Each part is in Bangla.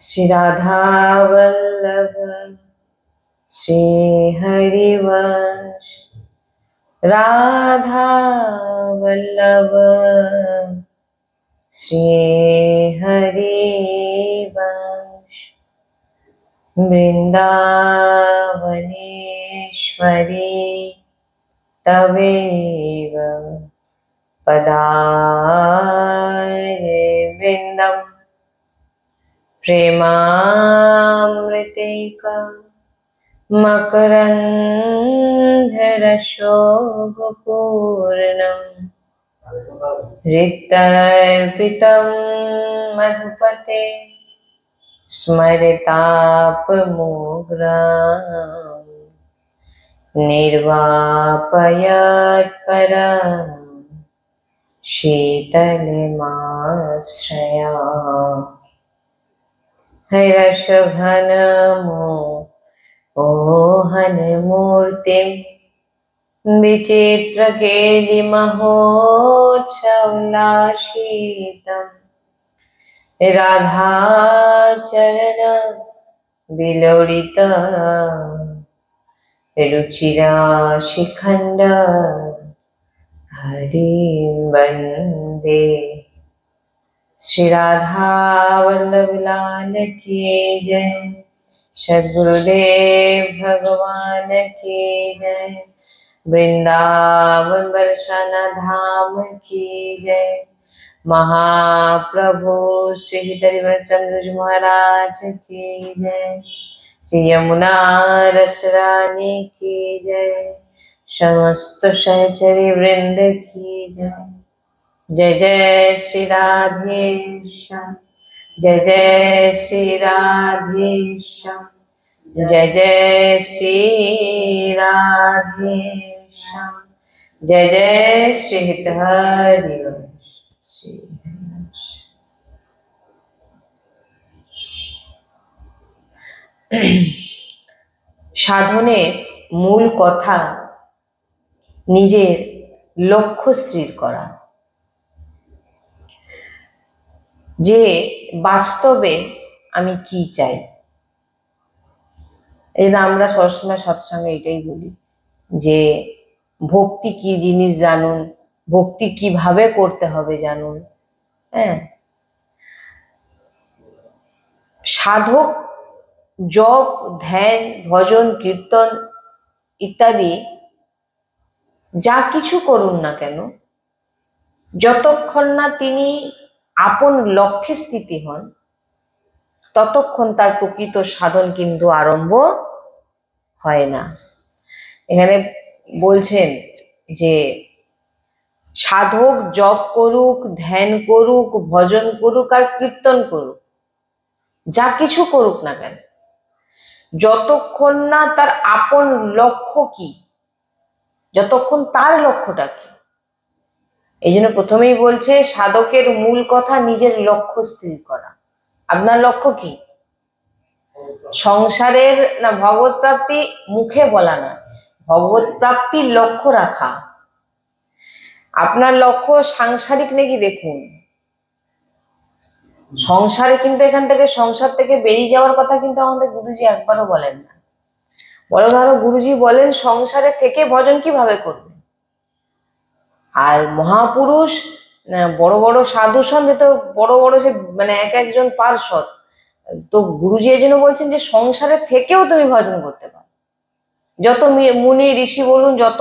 श्री राधा वल्लभ श्री हरिवंश राधा वल्लभ श्री हरिवंश वृंदावनेश्वरी तवेव पदारे वृंदम प्रेमामृतेका मकरन्धरशोभपूर्णम् ऋक्तर्पितं मधुपते स्मरतापमोघ्राम् निर्वापयत्परम् शीतलिमाश्रयाम् हैरशघनमोहनमूर्तिं विचित्रकेलिमहोत्सवलाशितं राधाचरण विलोलित रुचिराशिखण्ड हरिं वन्दे। श्री राधा वल्लभ लाल की जय, सद्गुरुदेव भगवान की जय, वृंदावन बरसाना धाम की जय, महाप्रभु श्री हरिवंशचंद्र जी महाराज की जय, श्री यमुना रसरानी की जय, समस्त सहचरी वृंद की जय। जय जय श्री राधेश्याम, जय जय श्री राधेश्याम, जय जय श्री राधेश्याम, जय जय श्री हरिवंश श्री हरिवंश। সাধনের মূল কথা নিজের লক্ষ্য স্থির করা, যে বাস্তবে আমি কি চাই। এই আমরা সবসময় সৎসঙ্গে এটাই বলি যে ভক্তি কি জিনিস জানুন, ভক্তি কিভাবে করতে হবে জানুন। হ্যাঁ, সাধক জপ ধ্যান ভজন কীর্তন ইত্যাদি যা কিছু করুন না কেন, যতক্ষণ না তিনি আপন লক্ষ্যে স্থিতি হন ততক্ষণ তার প্রকৃত সাধন কিন্তু আরম্ভ হয় না। এখানে বলছেন যে সাধক জপ করুক, ধ্যান করুক, ভজন করুক আর কীর্তন করুক, যা কিছু করুক না কেন, যতক্ষণ না তার আপন লক্ষ্য কি, যতক্ষণ তার লক্ষ্যটা কি। এই জন্য প্রথমেই বলছে সাধকের মূল কথা নিজের লক্ষ্য স্থির করা। আপনার লক্ষ্য কি? সংসারের না ভগবত প্রাপ্তি মুখে বলা না, ভগবত প্রাপ্তির লক্ষ্য রাখা। আপনার লক্ষ্য সাংসারিক নাকি দেখুন, সংসারে কিন্তু এখান থেকে সংসার থেকে বেরিয়ে যাওয়ার কথা কিন্তু আমাদের গুরুজি একবারও বলেন না। বরং আরো গুরুজি বলেন সংসারে থেকে ভজন কিভাবে করবে। আর মহাপুরুষ বড় বড় সাধু সন্ধে তো বড় বড় সে মানে এক একজন পার্ষদ, তো গুরুজি এই জন্য বলছেন যে সংসারের থেকেও তুমি ভজন করতে পারো। যত মুনি ঋষি বলুন, যত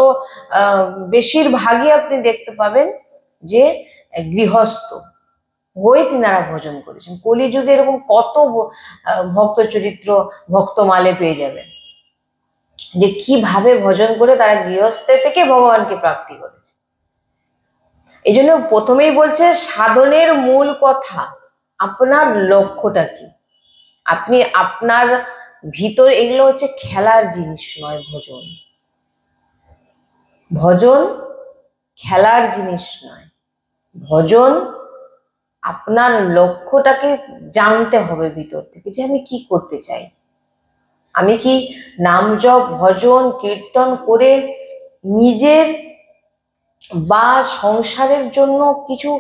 বেশিরভাগই আপনি দেখতে পাবেন যে গৃহস্থ হয়ে তিনারা ভজন করেছেন। কলিযুগে এরকম কত ভক্ত চরিত্র ভক্তমালে পেয়ে যাবেন যে কিভাবে ভজন করে তারা গৃহস্থের থেকে ভগবানকে প্রাপ্তি করেছে। এই জন্য প্রথমেই বলছে সাধনের মূল কথা আপনার লক্ষ্যটা কি। আপনি আপনার ভিতর, এগুলো হচ্ছে খেলার জিনিস নয়। ভজন ভজন খেলার জিনিস নয়। ভজন আপনার লক্ষ্যটাকে জানতে হবে ভিতর থেকে, যে আমি কি করতে চাই। আমি কি নাম জপ ভজন কীর্তন করে নিজের বা সংসারের জন্য কিছু,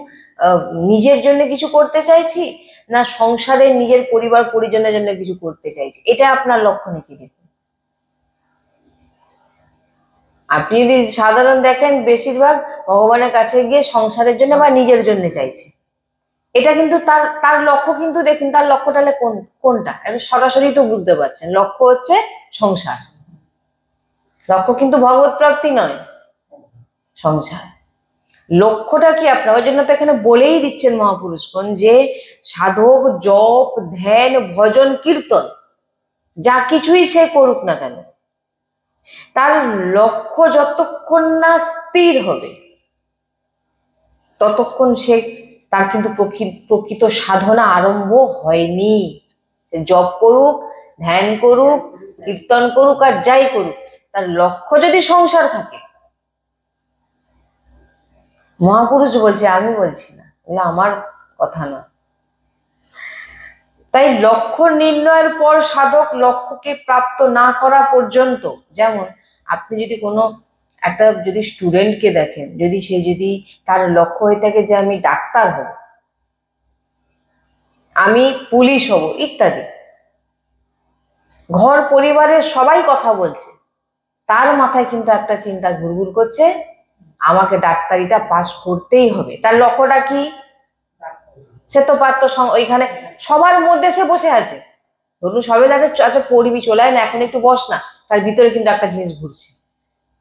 নিজের জন্য কিছু করতে চাইছি, না সংসারে নিজের পরিবার পরিজনের জন্য কিছু করতে চাইছে, এটা আপনার লক্ষ্য নাকি? দেখুন, আপনি যদি সাধারণ দেখেন বেশিরভাগ ভগবানের কাছে গিয়ে সংসারের জন্য বা নিজের জন্য চাইছে, এটা কিন্তু তার তার লক্ষ্য কিন্তু দেখুন তার লক্ষ্য তাহলে কোনটা আপনি সরাসরি তো বুঝতে পারছেন, লক্ষ্য হচ্ছে সংসার, লক্ষ্য কিন্তু ভগবত প্রাপ্তি নয়, সংসার। লক্ষ্যটা কি আপনার? ওই জন্য তো এখানে বলেই দিচ্ছেন মহাপুরুষগণ যে সাধক জপ ধ্যান ভজন কীর্তন যা কিছুই সে করুক না কেন, তার লক্ষ্য যতক্ষণ না স্থির হবে ততক্ষণ সে তার কিন্তু প্রকৃত সাধনা আরম্ভ হয়নি। সে জপ করুক, ধ্যান করুক, কীর্তন করুক আর যাই করুক, তার লক্ষ্য যদি সংসার থাকে, মহাপুরুষ বলছে, আমি বলছি না, এগুলো আমার কথা না। তাই লক্ষ্য নির্ণয়ের পর সাধক লক্ষ্যকে প্রাপ্ত না করা পর্যন্ত, যেমন আপনি যদি কোনো একটা যদি স্টুডেন্টকে দেখেন, যদি তার লক্ষ্য হয়ে থাকে যে আমি ডাক্তার হব, আমি পুলিশ হব ইত্যাদি, ঘর পরিবারের সবাই কথা বলছে, তার মাথায় কিন্তু একটা চিন্তা ঘুরঘুর করছে, আমাকে ডাক্তারিটা পাস করতেই হবে। তার লক্ষ্যটা কি? সে তো পারতো ওইখানে সবার মধ্যে সে বসে আছে, ধরুন সবাই তাদের আচ্ছা পড়বি, চলে আয় না, এখন একটু বস না, তার ভিতরে কিন্তু একটা জিনিস ঘুরছে,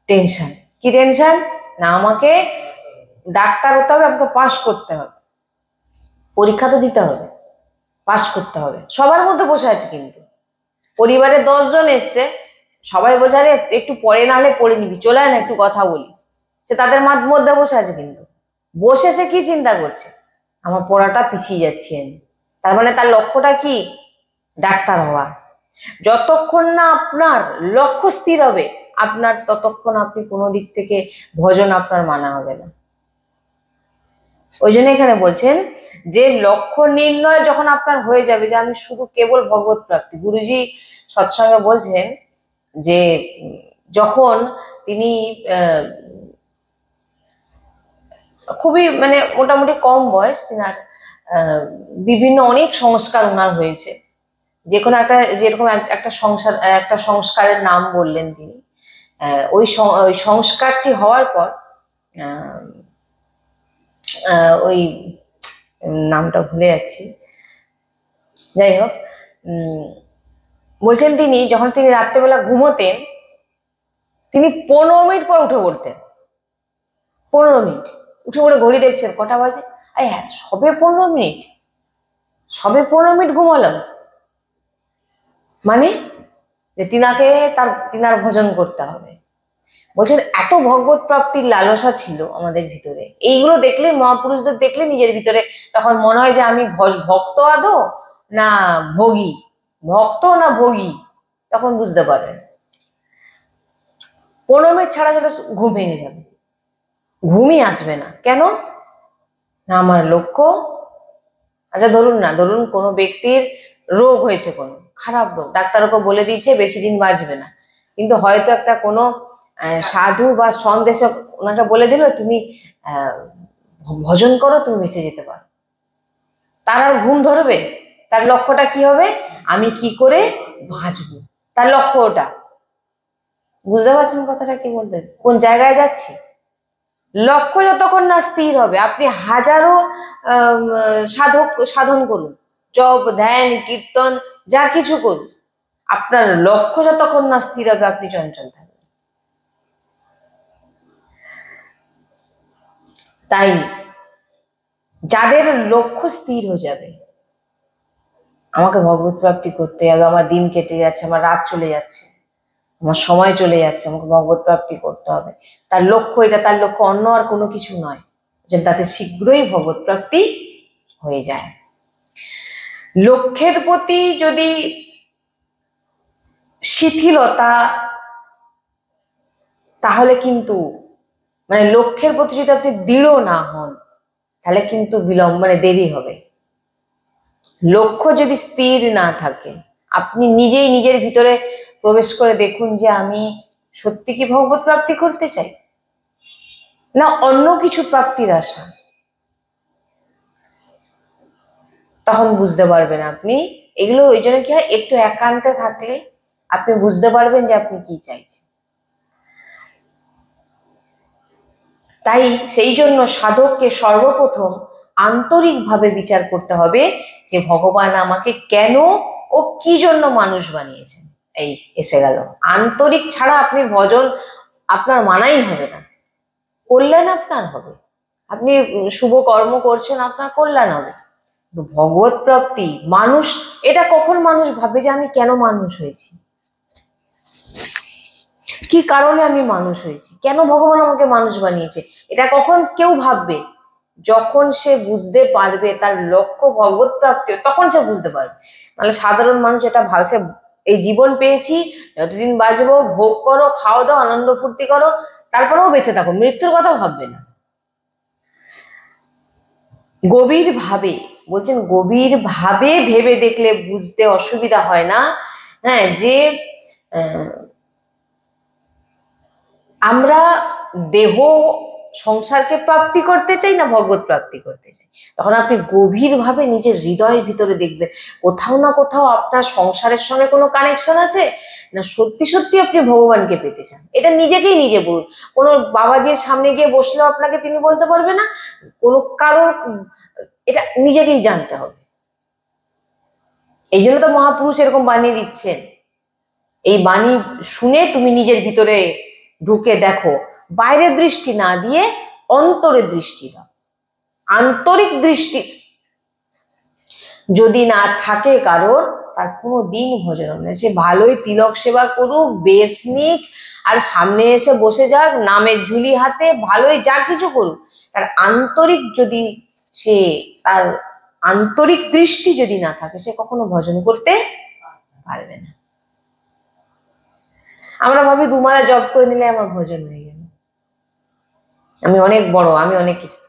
টেনশন। কি টেনশন? না আমাকে ডাক্তার হতে হবে, আমাকে পাস করতে হবে, পরীক্ষা তো দিতে হবে, পাস করতে হবে, সবার মধ্যে বসে আছে। কিন্তু পরিবারে 10 জন এসছে, সবাই বোঝালে একটু পরে নাহলে পড়ে নিবি, চলে আয় না একটু কথা বলি, সে তাদের মধ্যে বসে আছে। কিন্তু বসে সে কি চিন্তা করছে? আমার পড়াটা পিছিয়ে যাচ্ছি আমি। তার মানে তার লক্ষ্যটা কি? ডাক্তার হওয়া। যতক্ষণ না আপনার লক্ষ্য স্থির হবে আপনার, ততক্ষণ আপনি কোনো দিক থেকে ভজন আপনার মানা হবে না। ওই জন্য এখানে বলছেন যে লক্ষ্য নির্ণয় যখন আপনার হয়ে যাবে যে আমি শুধু কেবল ভগবত প্রাপ্তি, গুরুজি সৎসঙ্গে বলছেন যে যখন তিনি খুবই মানে মোটামুটি কম বয়স, তিনার বিভিন্ন অনেক সংস্কার ওনার হয়েছে, যে কোনো একটা যেরকম একটা সংস্কারের নাম বললেন তিনি, ওই সংস্কারটি হওয়ার পর ওই নামটা ভুলে যাচ্ছি, যাই হোক, বলছেন তিনি যখন তিনি রাত্রেবেলা ঘুমোতেন, তিনি 15 মিনিট পর উঠে পড়তেন। 15 মিনিট উঠে পড়ে ঘড়ি দেখছেন কটা বাজে, আরে হ্যাঁ সবে 15 মিনিট ঘুমালাম, মানে যে তিনার ভজন করতে হবে। বলছেন এত ভগবত প্রাপ্তির লালসা ছিল আমাদের ভিতরে, এইগুলো দেখলে মহাপুরুষদের দেখলে নিজের ভিতরে তখন মনে হয় যে আমি ভক্ত আদৌ না ভোগী, ভক্ত না ভোগী, তখন বুঝতে পারবেন। 15 মিনিট ছাড়া ছাড়া ঘুম ভেঙে যাবে, ঘুমই আসবে না। কেন না? আমার লক্ষ্য, আচ্ছা ধরুন কোনো ব্যক্তির রোগ হয়েছে, কোনো খারাপ রোগ, ডাক্তারকে বলে দিয়েছে বেশি দিন বাঁচবে না, কিন্তু হয়তো একটা কোনো সাধু বা সন্দেশ ওনাকে বলে দিল তুমি ভজন করো, তুমি বেঁচে যেতে পারো। তার আর ঘুম ধরবে? তার লক্ষ্যটা কি হবে? আমি কি করে বাঁচবো, তার লক্ষ্য ওটা। বুঝতে পারছেন কথাটা কি বলতে, কোন জায়গায় যাচ্ছে? লক্ষ্য যতক্ষণ না স্থির হবে, আপনি হাজারো সাধন করুন, জপ ধ্যান কীর্তন যা কিছু করুন, আপনার লক্ষ্য যতক্ষণ না স্থির হবে আপনি চঞ্চল থাকবেন। তাই যাদের লক্ষ্য স্থির হয়ে যাবে, আমাকে ভগবত প্রাপ্তি করতে হবে, আমার দিন কেটে যাচ্ছে, আমার রাত চলে যাচ্ছে, আমার সময় চলে যাচ্ছে, আমাকে ভগবত প্রাপ্তি করতে হবে, তার লক্ষ্য এটা, তার লক্ষ্য অন্য আর কোনো কিছু নয়, যে তাতে শীঘ্রই ভগবত প্রাপ্তি হয়ে যায়। লক্ষ্যের প্রতি যদি শিথিলতা, তাহলে কিন্তু মানে লক্ষ্যের প্রতি যদি আপনি দৃঢ় না হন, তাহলে কিন্তু দেরি হবে। লক্ষ্য যদি স্থির না থাকে, আপনি নিজেই নিজের ভিতরে প্রবেশ করে দেখুন যে আমি সত্যি কি ভগবত প্রাপ্তি করতে চাই না অন্য কিছু প্রাপ্তির আশা। তখন বুঝতে পারবেন আপনি। এগুলো ওই জন্য কি হয়, একটু একান্তে থাকলে আপনি বুঝতে পারবেন যে আপনি কি চাইছেন। তাই সেই জন্য সাধককে সর্বপ্রথম আন্তরিকভাবে বিচার করতে হবে যে ভগবান আমাকে কেন ও কি জন্য মানুষ বানিয়েছেন। এই এসে গেল, আন্তরিক ছাড়া আপনি ভজন আপনার মানাই হবে না। কল্যাণ আপনার হবে, আপনি শুভ কর্ম করছেন, আপনার কল্যাণ হবে, কিন্তু ভগবত প্রাপ্তি মানুষ, এটা কখন মানুষ ভাবে যে আমি কেন মানুষ হয়েছি, কি কারণে আমি মানুষ হয়েছি, কেন ভগবান আমাকে মানুষ বানিয়েছে, এটা কখন কেউ ভাববে? যখন সে বুঝতে পারবে তার লক্ষ্য ভগবত প্রাপ্তি, তখন সে বুঝতে পারবে। মানে সাধারণ মানুষ এটা ভাবছে এই জীবন পেয়েছি, যতদিন বাঁচবো ভোগ করো, খাওয়া দাও, আনন্দ ফুর্তি করো, তারপরেও বেঁচে থাকো, মৃত্যুর কথা ভাববে না। গভীর ভাবে বলছেন, গভীর ভাবে ভেবে দেখলে বুঝতে অসুবিধা হয় না। হ্যাঁ, যে আমরা দেহ সংসারকে প্রাপ্তি করতে চাই না ভগবত প্রাপ্তি করতে চাই, তখন আপনি গভীর ভাবে নিজের হৃদয়ের ভিতরে দেখবেন কোথাও না কোথাও আপনার সংসারের সঙ্গে কোনো কানেকশন আছে না, সত্যি সত্যি আপনি ভগবানকে পেতে চান। এটা নিজেকেই নিজে বলুন, কোনো বাবাজির সামনে গিয়ে বসলেও আপনাকে তিনি বলতে পারবে না, কোনো কারোর, এটা নিজেকেই জানতে হবে। এই জন্য তো মহাপুরুষ এরকম বাণী দিচ্ছেন। এই বাণী শুনে তুমি নিজের ভিতরে ঢুকে দেখো, বাইরের দৃষ্টি না দিয়ে অন্তরের দৃষ্টি দাও। আন্তরিক দৃষ্টি যদি না থাকে কারোর, তার কোনো দিন ভজন হবে না। সে ভালোই তিলক সেবা করুক, বেশ নিক, আর সামনে এসে বসে যাক নামের ঝুলি হাতে, ভালোই যা কিছু করুক, তার আন্তরিক যদি তার আন্তরিক দৃষ্টি যদি না থাকে, সে কখনো ভজন করতে পারবে না। আমরা ভাবি দুমালা জব করে নিলে আমার ভজন হয়ে গেল, আমি অনেক বড়, আমি অনেক কিছু।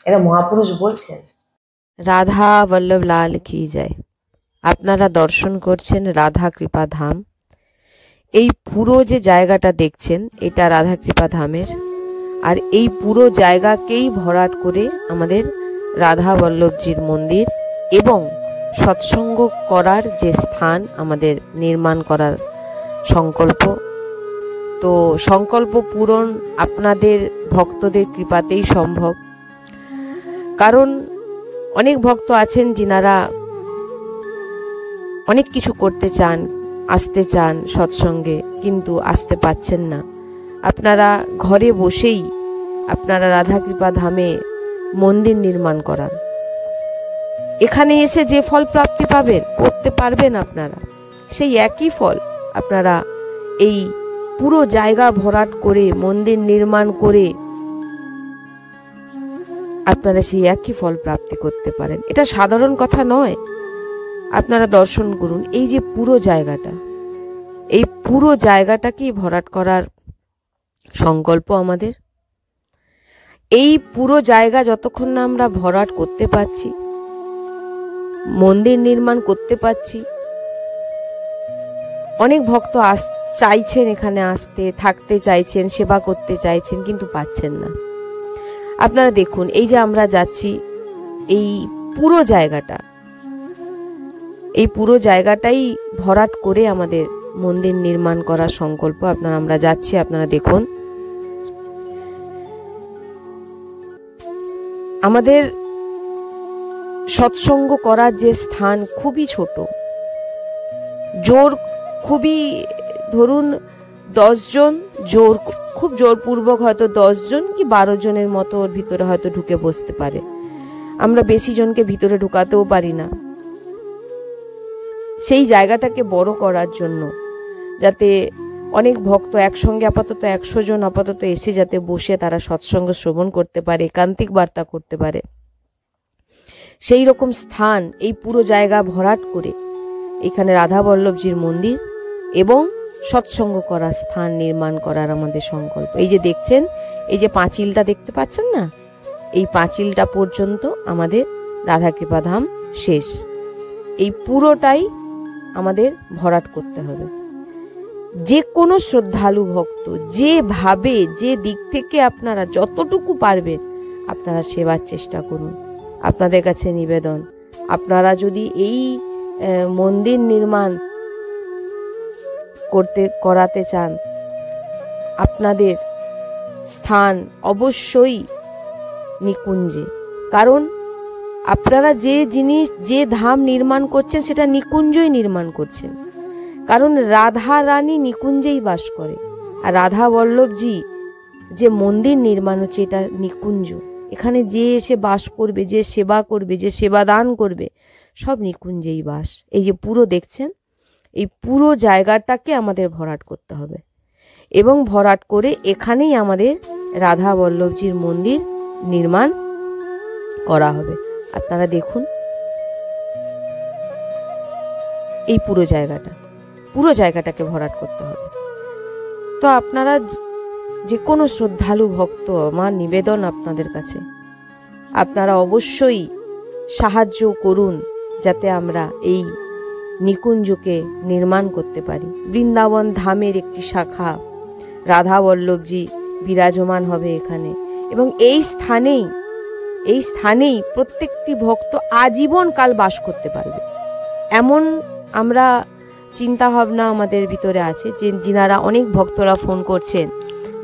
এটা মহাপুরুষ বলছেন। রাধা বল্লভ লাল কি যায়। আপনারা দর্শন করছেন রাধা কৃপা ধাম। এই পুরো যে জায়গাটা দেখছেন এটা রাধা কৃপা ধামের, আর এই পুরো জায়গাকেই ভরাট করে আমাদের রাধা বল্লভজির মন্দির এবং সৎসঙ্গ করার যে স্থান আমাদের নির্মাণ করার সংকল্প। তো সংকল্প পূরণ আপনাদের ভক্তদের কৃপাতেই সম্ভব, কারণ অনেক ভক্ত আছেন যিনারা অনেক কিছু করতে চান, আসতে চান সৎসঙ্গে, কিন্তু আসতে পাচ্ছেন না। আপনারা ঘরে বসেই আপনারা রাধা কৃপা ধামে মন্দির নির্মাণ করান, এখানে এসে যে ফল প্রাপ্তি পাবেন, করতে পারবেন আপনারা, সেই একই ফল আপনারা এই পুরো জায়গা ভরাট করে মন্দির নির্মাণ করে আপনারা সেই একই ফল প্রাপ্তি করতে পারেন। এটা সাধারণ কথা নয়। আপনারা দর্শন করুন, এই যে পুরো জায়গাটা, এই পুরো জায়গাটাকেই ভরাট করার সংকল্প আমাদের। এই পুরো জায়গা যতক্ষণ না আমরা ভরাট করতে পারছি, মন্দির নির্মাণ করতে পারছি, অনেক ভক্ত চাইছেন এখানে আসতে, থাকতে চাইছেন, সেবা করতে চাইছেন, কিন্তু পাচ্ছেন না। আপনারা দেখুন, এই যে আমরা যাচ্ছি, এই পুরো জায়গাটা, এই পুরো জায়গাটাই ভরাট করে আমাদের মন্দির নির্মাণ করার সংকল্প। আমরা যাচ্ছি, আপনারা দেখুন। আমাদের সৎসঙ্গ করার যে স্থান খুবই ছোট, খুবই ধরুন 10 জন, খুব জোরপূর্বক হয়তো 10 জন কি 12 জনের মতো ওর ভিতরে হয়তো ঢুকে বসতে পারে। আমরা বেশি জনকে ভিতরে ঢুকাতেও পারি না। সেই জায়গাটাকে বড় করার জন্য, যাতে অনেক ভক্ত একসঙ্গে আপাতত 100 জন আপাতত এসে যাতে বসে তারা সৎসঙ্গ শ্রবণ করতে পারে, একান্তিক বার্তা করতে পারে, সেই রকম স্থান এই পুরো জায়গা ভরাট করে এখানে রাধা বল্লভজির মন্দির এবং সৎসঙ্গ করার স্থান নির্মাণ করার আমাদের সংকল্প। এই যে দেখছেন, এই যে পাঁচিলটা দেখতে পাচ্ছেন না, এই পাঁচিলটা পর্যন্ত আমাদের রাধা কৃপা ধাম শেষ। এই পুরোটাই আমাদের ভরাট করতে হবে। যে কোনো শ্রদ্ধালু ভক্ত যেভাবে, যে দিক থেকে আপনারা যতটুকু পারবেন আপনারা সেবার চেষ্টা করুন। আপনাদের কাছে নিবেদন, আপনারা যদি এই মন্দির নির্মাণ করাতে চান, আপনাদের স্থান অবশ্যই নিকুঞ্জে। কারণ আপনারা যে জিনিস, যে ধাম নির্মাণ করছেন সেটা নিকুঞ্জই নির্মাণ করছেন। কারণ রাধা রানী নিকুঞ্জেই বাস করে, আর রাধা বল্লভজি যে মন্দির নির্মাণ হচ্ছে এটা নিকুঞ্জ। এখানে যে এসে বাস করবে, যে সেবা করবে, যে সেবা দান করবে, সব নিকুঞ্জেই বাস। এই যে পুরো দেখছেন, এই পুরো জায়গাটাকে আমাদের ভরাট করতে হবে, এবং ভরাট করে এখানেই আমাদের রাধা বল্লভজির মন্দির নির্মাণ করা হবে। আপনারা দেখুন এই পুরো জায়গাটাকে ভরাট করতে হবে। তো আপনারা যে কোনো শ্রদ্ধালু ভক্ত, আমার নিবেদন আপনাদের কাছে, আপনারা অবশ্যই সাহায্য করুন যাতে আমরা এই নিকুঞ্জকে নির্মাণ করতে পারি। বৃন্দাবন ধামের একটি শাখা রাধা বল্লভজি বিরাজমান হবে এখানে, এবং এই স্থানেই প্রত্যেকটি ভক্ত আজীবন কাল বাস করতে পারবে। এমন আমরা চিন্তা ভাবনা আমাদের ভিতরে আছে, যে যিনারা অনেক ভক্তরা ফোন করছেন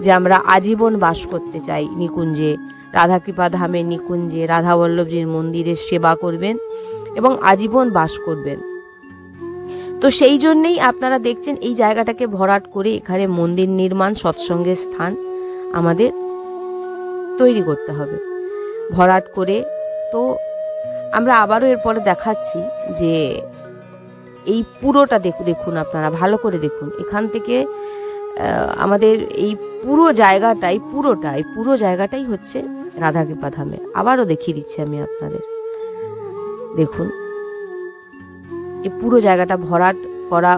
যে আমরা আজীবন বাস করতে চাই নিকুঞ্জে, রাধাকৃপা ধামের নিকুঞ্জে রাধা বল্লভজির মন্দিরের সেবা করবেন এবং আজীবন বাস করবেন। তো সেই জন্যেই আপনারা দেখছেন এই জায়গাটাকে ভরাট করে এখানে মন্দির নির্মাণ, সৎসঙ্গের স্থান আমাদের তৈরি করতে হবে ভরাট করে। তো আমরা আবারও এরপরে দেখাচ্ছি যে এই পুরোটা দেখুন, আপনারা ভালো করে দেখুন। এখান থেকে আমাদের এই পুরো জায়গাটাই হচ্ছে রাধাকৃপা ধামে। আবারও দেখিয়ে দিচ্ছি আমি আপনাদের, দেখুন এই পুরো জায়গাটা ভরাট করা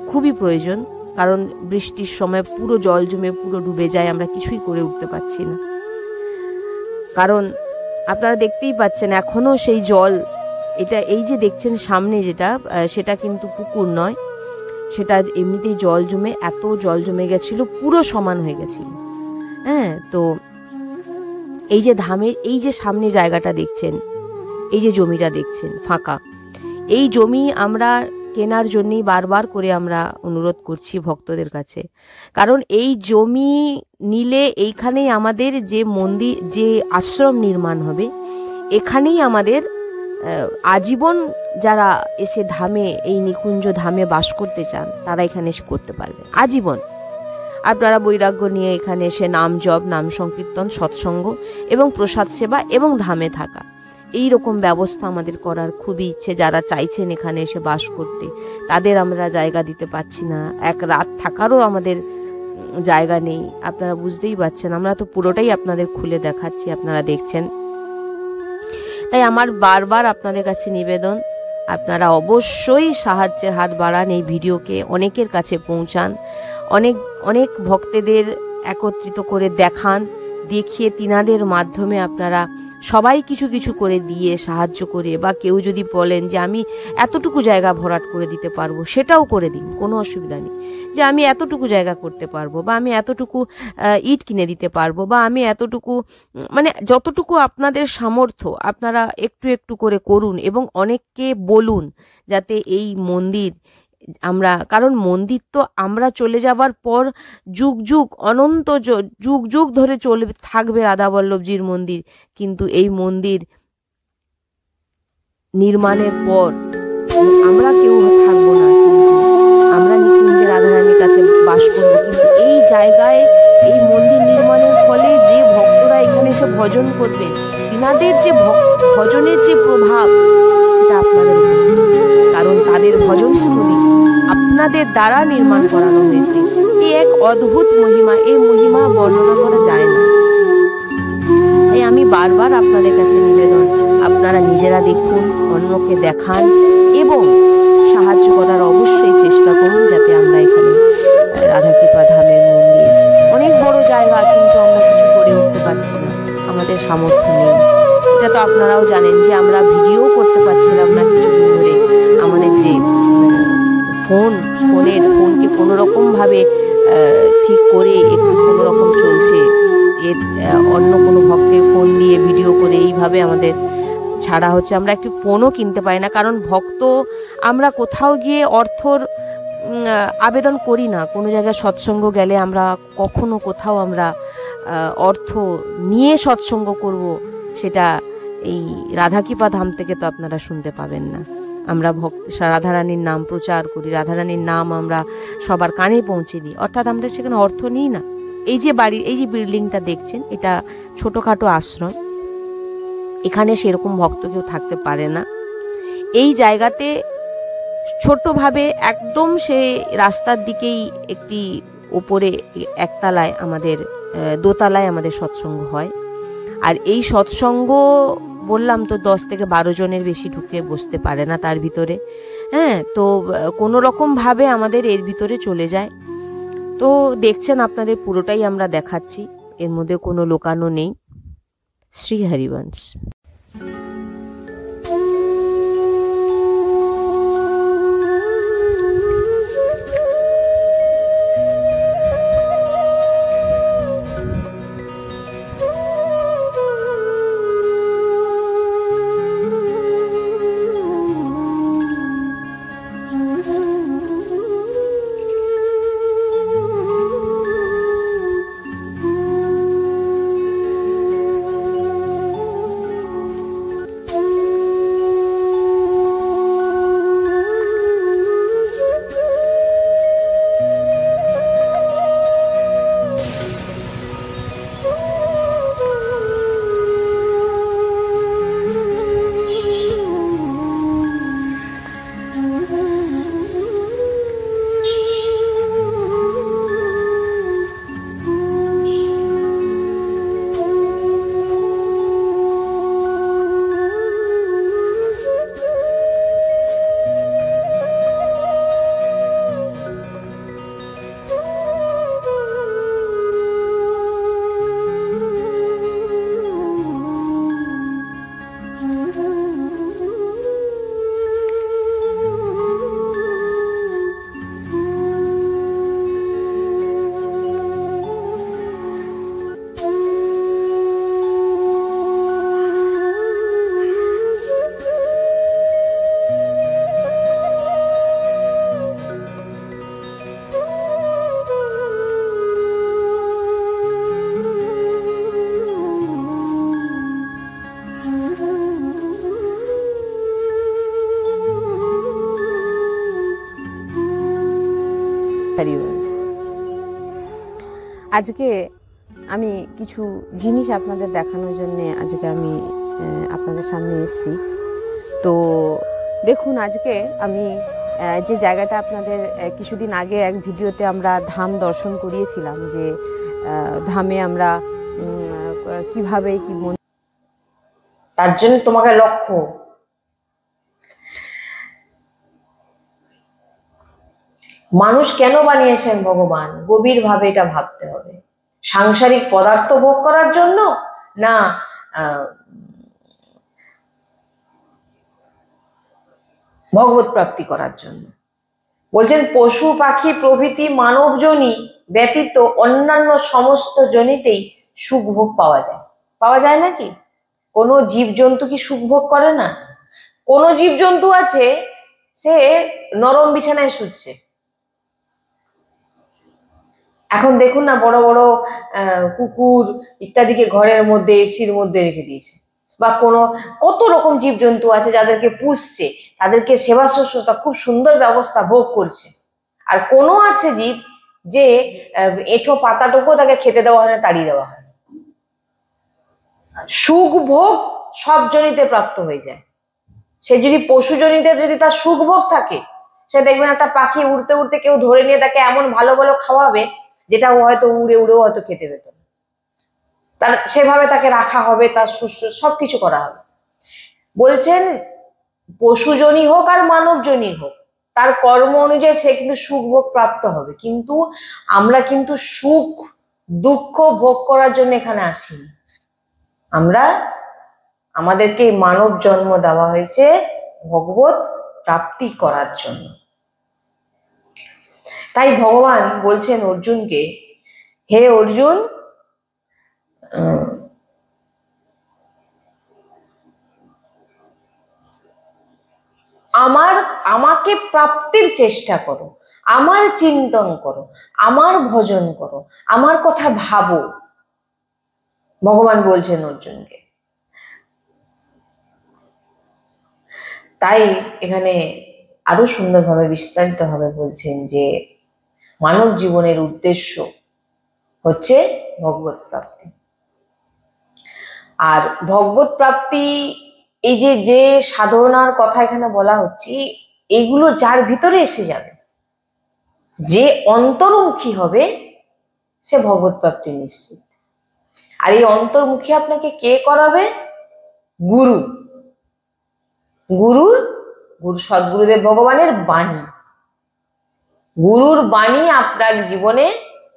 খুবই প্রয়োজন, কারণ বৃষ্টির সময় পুরো জল জমে পুরো ডুবে যায়, আমরা কিছুই করে উঠতে পারছি না। কারণ আপনারা দেখতেই পাচ্ছেন এখনো সেই জল, এটা এই যে দেখছেন সামনে যেটা, সেটা কিন্তু পুকুর নয়, সেটা এমনিতেই জল জমে, এত জল জমে গেছিল, পুরো সমান হয়ে গেছিল। হ্যাঁ, তো এই যে ধামের এই যে সামনে জায়গাটা দেখছেন, এই যে জমিটা দেখছেন ফাঁকা, এই জমি আমরা কেনার জন্যই বারবার করে আমরা অনুরোধ করছি ভক্তদের কাছে। কারণ এই জমি নিলে এইখানেই আমাদের যে মন্দির, যে আশ্রম নির্মাণ হবে, এখানেই আমাদের আজীবন যারা এসে ধামে, এই নিকুঞ্জ ধামে বাস করতে চান, তারা এখানে এসে করতে পারবে আজীবন। আপনারা বৈরাগ্য নিয়ে এখানে এসে নাম জপ, নাম সংকীর্তন, সৎসঙ্গ এবং প্রসাদ সেবা এবং ধামে থাকা, এই রকম ব্যবস্থা আমাদের করার খুবই ইচ্ছে। যারা চাইছেন এখানে এসে বাস করতে, তাদের আমরা জায়গা দিতে পারছি না, এক রাত থাকারও আমাদের জায়গা নেই। আপনারা বুঝতেই পারছেন, আমরা তো পুরোটাই আপনাদের খুলে দেখাচ্ছি, আপনারা দেখছেন। তাই আমার বারবার আপনাদের কাছে নিবেদন, আপনারা অবশ্যই সাহায্যের হাত বাড়ান, এই ভিডিওকে অনেকের কাছে পৌঁছান, অনেক ভক্তদের একত্রিত করে দেখান, দেখিয়ে তিনাদের মাধ্যমে আপনারা সবাই কিছু কিছু করে দিয়ে সাহায্য করে, বা কেউ যদি বলেন যে আমি এতটুকু জায়গা ভরাট করে দিতে পারবো, সেটাও করে দিন, কোনো অসুবিধা নেই। যে আমি এতটুকু জায়গা করতে পারবো, বা আমি এতটুকু ইট কিনে দিতে পারবো, বা আমি এতটুকু, মানে যতটুকু আপনাদের সামর্থ্য আপনারা একটু একটু করে করুন, এবং অনেককে বলুন যাতে এই মন্দির আমরা, কারণ মন্দির তো আমরা চলে যাবার পর অনন্ত যুগ ধরে চলবে, থাকবে রাধা বল্লভজির মন্দির, কিন্তু এই মন্দির নির্মাণের পর আমরা কেউ থাকবো না, কিন্তু আমরা নিকুঞ্জে রাধারানীর কাছে বাস করবো। কিন্তু এই জায়গায় এই মন্দির নির্মাণের ফলে যে ভক্তরা এখানে এসে ভজন করবেন, তিনাদের যে ভজনের যে প্রভাব, সেটা আপনাদের, কারণ তাদের ভজনস্থলী আপনাদের দ্বারা নির্মাণ করানো হয়েছে। এই এক অদ্ভুত মহিমা, এই মহিমা বর্ণনা করা যায় না। তাই আমি বারবার আপনাদের কাছে নিবেদন, আপনারা নিজেরা দেখুন, অন্যকে দেখান এবং সাহায্য করার অবশ্যই চেষ্টা করুন, যাতে আমরা এখানে রাধাকৃপা ধামের মন্দির, অনেক বড় জায়গা, কিন্তু আমরা কিছু করে উঠতে পারছি না, আমাদের সামর্থ্য নেই। এটা তো আপনারাও জানেন যে আমরা ভিডিও করতে পারছিলাম না কিছুদিন ধরে। আমাদের যে ফোনকে কোনো রকমভাবে ঠিক করে একটু কোনো রকম চলছে, অন্য কোনো ভক্তের ফোন দিয়ে ভিডিও করে এইভাবে আমাদের ছাড়া হচ্ছে আমরা একটি ফোনও কিনতে পারি না, কারণ ভক্ত আমরা কোথাও গিয়ে অর্থর আবেদন করি না। কোনো জায়গায় সৎসঙ্গ গেলে আমরা কখনো কোথাও আমরা অর্থ নিয়ে সৎসঙ্গ করব, সেটা এই রাধাকৃপা ধাম থেকে তো আপনারা শুনতে পাবেন না। আমরা রাধারানীর নাম প্রচার করি, রাধারানীর নাম আমরা সবার কানে পৌঁছে দিই, অর্থাৎ আমরা সেখানে অর্থ নিই না। এই যে বাড়ির এই যে বিল্ডিংটা দেখছেন, এটা ছোটোখাটো আশ্রম, এখানে সেরকম ভক্ত কেউ থাকতে পারে না। এই জায়গাতে ছোট্টভাবে একদম সে রাস্তার দিকেই একটি ওপরে একতলায় আমাদের দোতলায় আমাদের সৎসঙ্গ হয়। আর এই সৎসঙ্গ বললাম তো 10 থেকে 12 জনের বেশি ঢুকে বসতে পারে না তার ভিতরে। হ্যাঁ, তো কোনো রকমভাবে আমাদের এর ভিতরে চলে যায়। তো দেখছেন আপনাদের পুরোটাই আমরা দেখাচ্ছি, এর মধ্যে কোনো লোকানো নেই। শ্রী হরিবংশ। আজকে আমি কিছু জিনিস আপনাদের দেখানোর জন্য আজকে আমি আপনাদের সামনে এসেছি। তো দেখুন, আজকে আমি যে জায়গাটা আপনাদের কিছুদিন আগে এক ভিডিওতে আমরা ধাম দর্শন করিয়েছিলাম, যে ধামে আমরা কিভাবে কি তার জন্য তোমাকে লক্ষ্য মানুষ কেন বানিয়েছেন ভগবান, গভীরভাবে এটা ভাবতে হবে। সাংসারিক পদার্থ ভোগ করার জন্য, না ভগবত প্রাপ্তি করার জন্য? বলছেন পশু পাখি প্রভৃতি মানব জনি ব্যতীত অন্যান্য সমস্ত জনিতেই সুখ ভোগ পাওয়া যায়। পাওয়া যায় নাকি? কোনো জীবজন্তু কি সুখ ভোগ করে না? কোনো জীবজন্তু আছে সে নরম বিছানায় শুচ্ছে। এখন দেখুন না, বড় বড় কুকুর ইত্যাদিকে ঘরের মধ্যে এসির মধ্যে রেখে দিয়েছে, বা কোনো কত রকম জীবজন্তু আছে যাদেরকে পুষছে, তাদেরকে সেবা শুশ্রূষা খুব সুন্দর ব্যবস্থা ভোগ করছে। আর কোনো আছে জীব যে এঁঠো পাতাটুকু তাকে খেতে দেওয়া হয় না, তাড়িয়ে দেওয়া হয়। সুখ ভোগ সব জনিতে প্রাপ্ত হয়ে যায়। সে যদি পশু জনিতে যদি তার সুখ ভোগ থাকে, সে দেখবেন একটা পাখি উড়তে উড়তে কেউ ধরে নিয়ে তাকে এমন ভালো ভালো খাওয়াবে যেটা ও হয়তো উড়ে উড়েও হয়তো খেতে পেত না। তার সেভাবে তাকে রাখা হবে, তার সবকিছু করা হবে। বলছেন পশুজনী হোক আর মানবজনী হোক, তার কর্ম অনুযায়ী সে কিন্তু সুখ ভোগ প্রাপ্ত হবে। কিন্তু আমরা কিন্তু সুখ দুঃখ ভোগ করার জন্য এখানে আসিনি। আমরা আমাদেরকে মানব জন্ম দেওয়া হয়েছে ভগবত প্রাপ্তি করার জন্য। তাই ভগবান বলছেন অর্জুনকে, হে অর্জুন, আমাকে প্রাপ্তির চেষ্টা করো, আমার চিন্তন করো, আমার ভজন করো, আমার কথা ভাবো, ভগবান বলছেন অর্জুনকে। তাই এখানে আরো সুন্দরভাবে বিস্তারিতভাবে বলছেন যে মানব জীবনের উদ্দেশ্য হচ্ছে ভগবত প্রাপ্তি। আর ভগবত প্রাপ্তি, এই যে যে সাধনার কথা এখানে বলা হচ্ছে, এগুলো যার ভিতরে এসে যাবে, যে অন্তর্মুখী হবে, সে ভগবত প্রাপ্তি নিশ্চিত। আর এই অন্তর্মুখী আপনাকে কে করাবে? গুরু। গুরু সদ্গুরুদেব ভগবানের বাণী, গুরুর বাণী আপনার জীবনে,